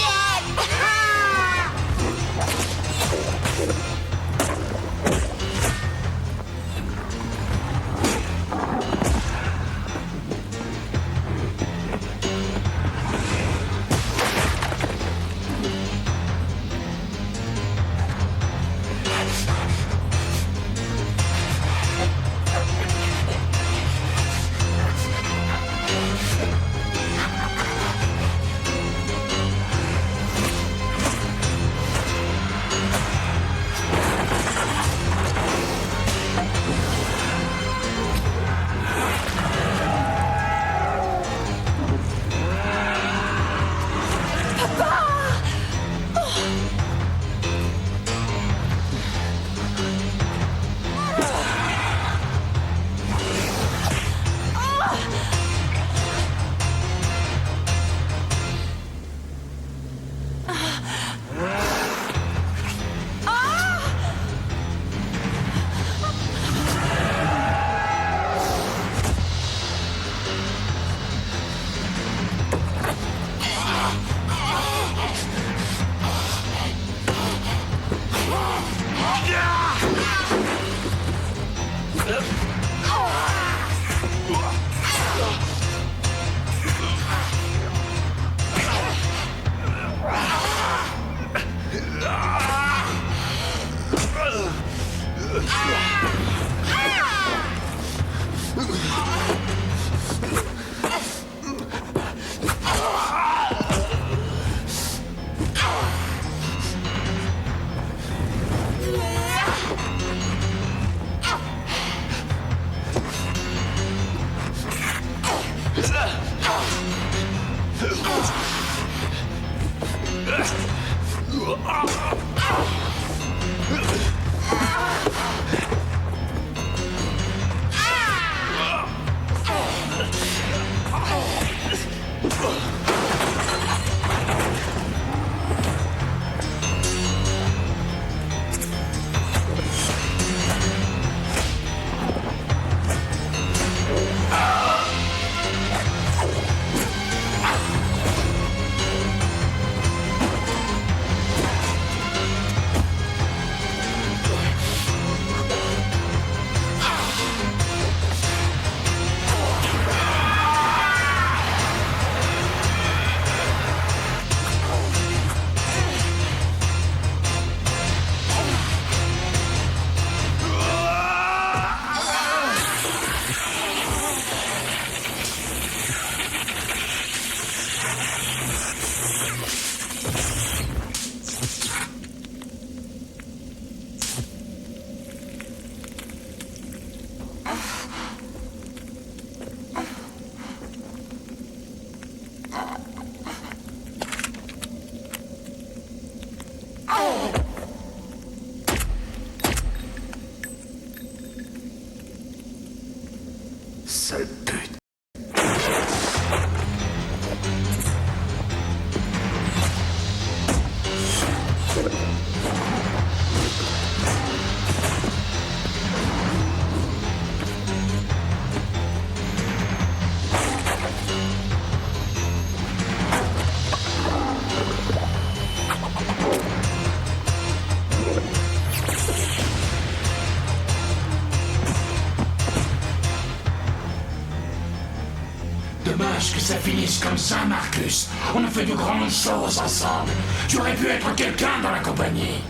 que ça finisse comme ça, Marcus. On a fait de grandes choses ensemble. Tu aurais pu être quelqu'un dans la compagnie.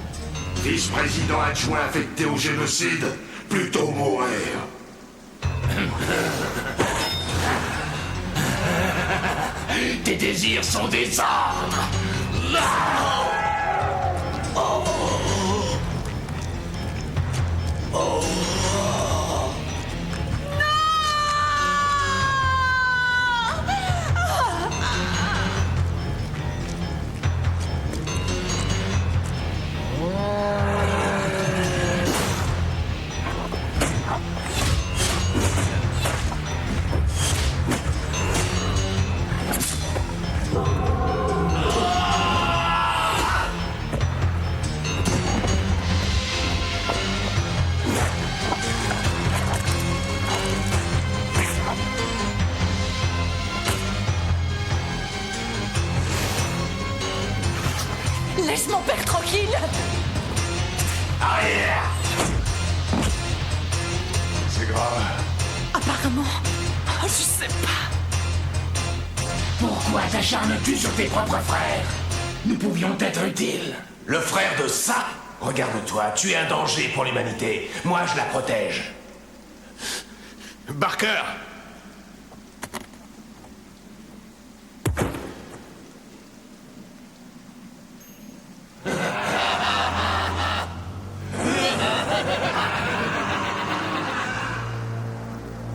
Vice-président adjoint affecté au génocide, plutôt mourir. Tes désirs sont des ordres. Laisse mon père tranquille. Arrière. C'est grave. Apparemment, je sais pas. Pourquoi t'acharnes-tu sur tes propres frères? Nous pouvions être utiles. Le frère de ça? Regarde-toi, tu es un danger pour l'humanité. Moi, je la protège. Barker!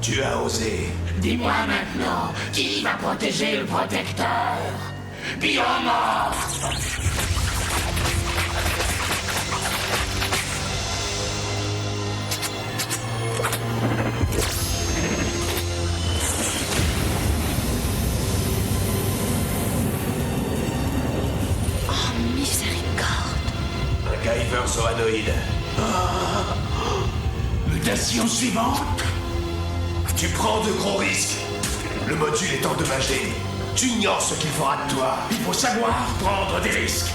Tu as osé. Dis-moi maintenant, qui va protéger le protecteur? Biomorph! Oh, miséricorde. Un Guyver zoanoïde. Mutation suivante? Tu prends de gros risques. Le module est endommagé. Tu ignores ce qu'il fera de toi. Il faut savoir prendre des risques.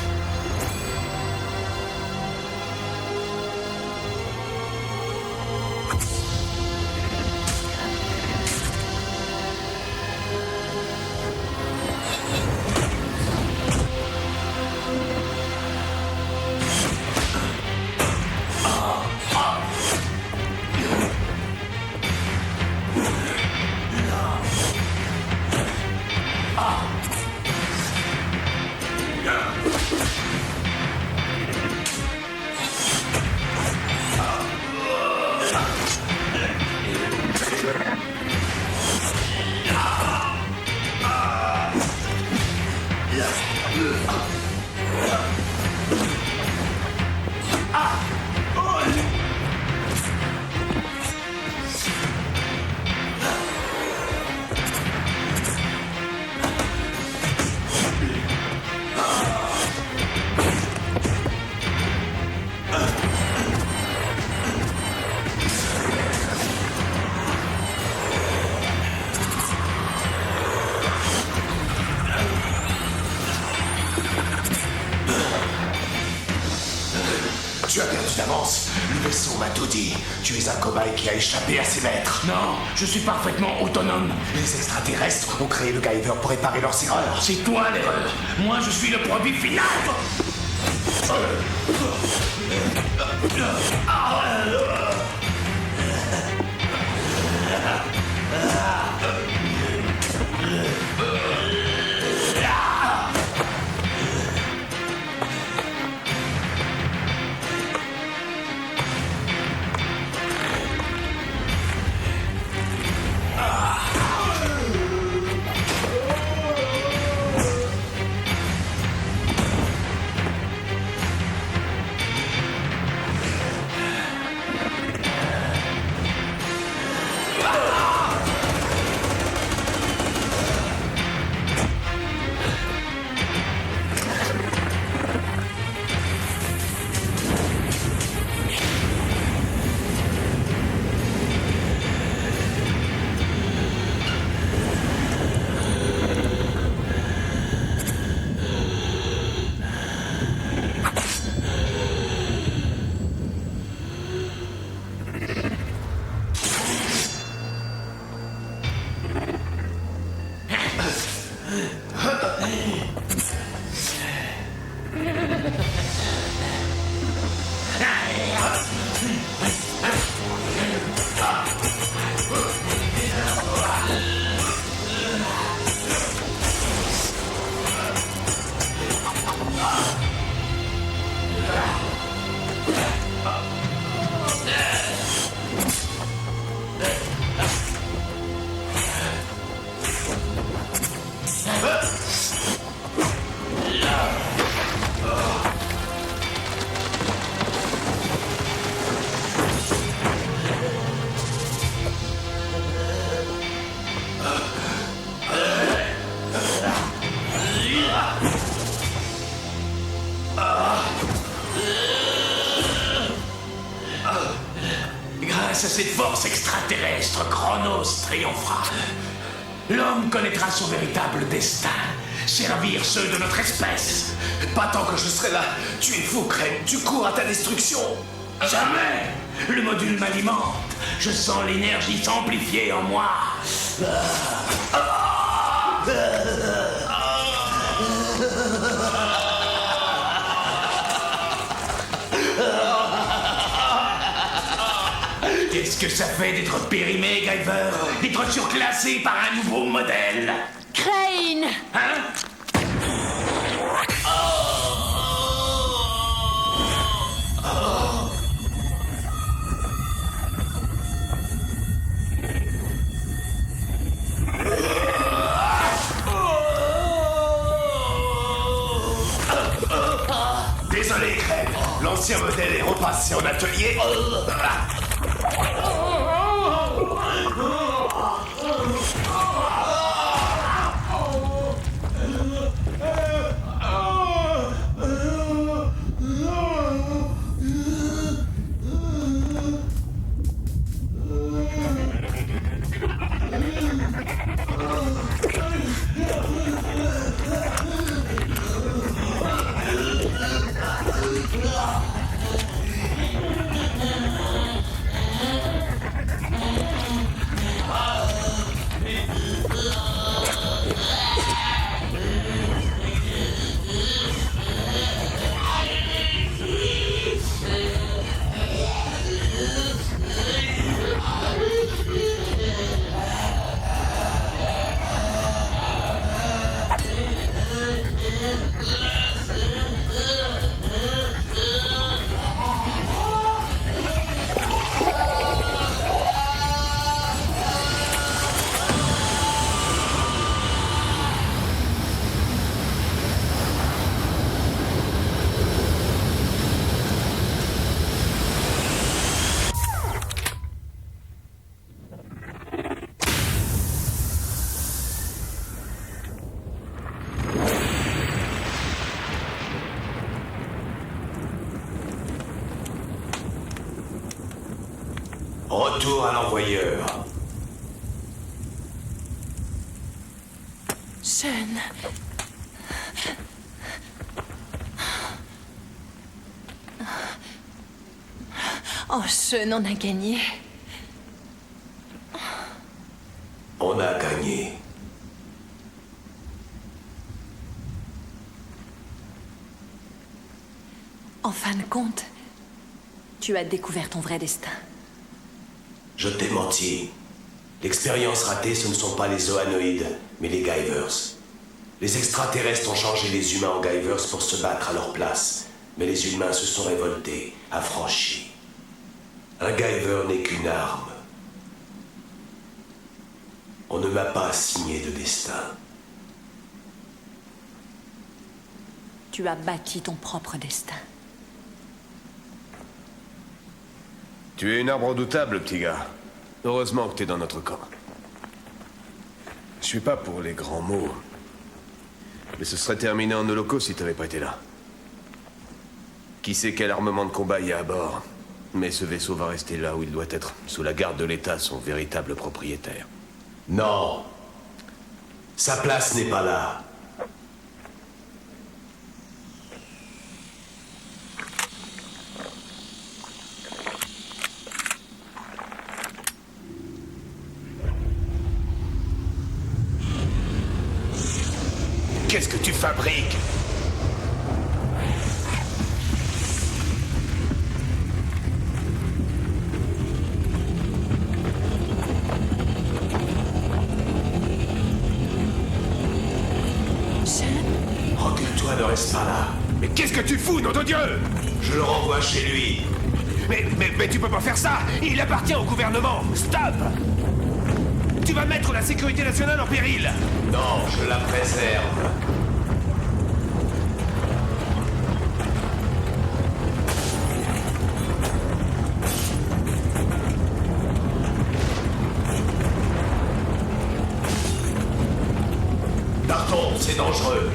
Tu as perdu d'avance. Le vaisseau m'a tout dit. Tu es un cobaye qui a échappé à ses maîtres. Non, je suis parfaitement autonome. Les extraterrestres ont créé le Guyver pour réparer leurs erreurs. C'est toi l'erreur. Moi, je suis le produit final. Grâce à cette force extraterrestre, Chronos triomphera. L'homme connaîtra son véritable destin. Servir ceux de notre espèce. Pas tant que je serai là. Tu es fou, Crane. Tu cours à ta destruction. Jamais. Le module m'alimente. Je sens l'énergie s'amplifier en moi. Qu'est-ce que ça fait d'être périmé, Guyver? D'être surclassé par un nouveau modèle? Crane! Hein? Désolé, Crane. L'ancien modèle est repassé en atelier. Retour à l'envoyeur. Sean. Oh, Sean, on a gagné. On a gagné. En fin de compte, tu as découvert ton vrai destin. Je t'ai menti. L'expérience ratée, ce ne sont pas les Zoanoïdes, mais les Guyvers. Les extraterrestres ont changé les humains en Guyvers pour se battre à leur place. Mais les humains se sont révoltés, affranchis. Un Guyver n'est qu'une arme. On ne m'a pas assigné de destin. Tu as bâti ton propre destin. Tu es une arme redoutable, petit gars. Heureusement que t'es dans notre camp. Je suis pas pour les grands mots. Mais ce serait terminé en holocauste si t'avais pas été là. Qui sait quel armement de combat il y a à bord. Mais ce vaisseau va rester là où il doit être, sous la garde de l'État, son véritable propriétaire. Non. Sa place n'est pas là. Qu'est-ce que tu fabriques? Recule-toi, ne reste pas là. Mais qu'est-ce que tu fous, nom de Dieu? Je le renvoie chez lui. Mais tu peux pas faire ça! Il appartient au gouvernement! Stop! Tu vas mettre la sécurité nationale en péril! Non, je la préserve. Partons, c'est dangereux.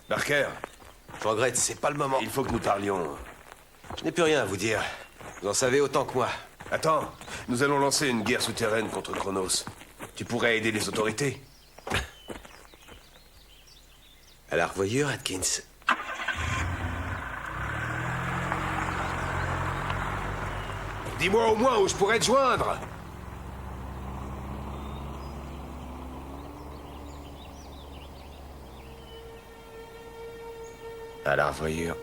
Parker, Je regrette, c'est pas le moment. il faut que nous parlions. Je n'ai plus rien à vous dire. Vous en savez autant que moi. Attends, nous allons lancer une guerre souterraine contre Chronos. Tu pourrais aider les autorités. À la revoyure, Atkins. Dis-moi au moins où je pourrais te joindre! À la revoyure.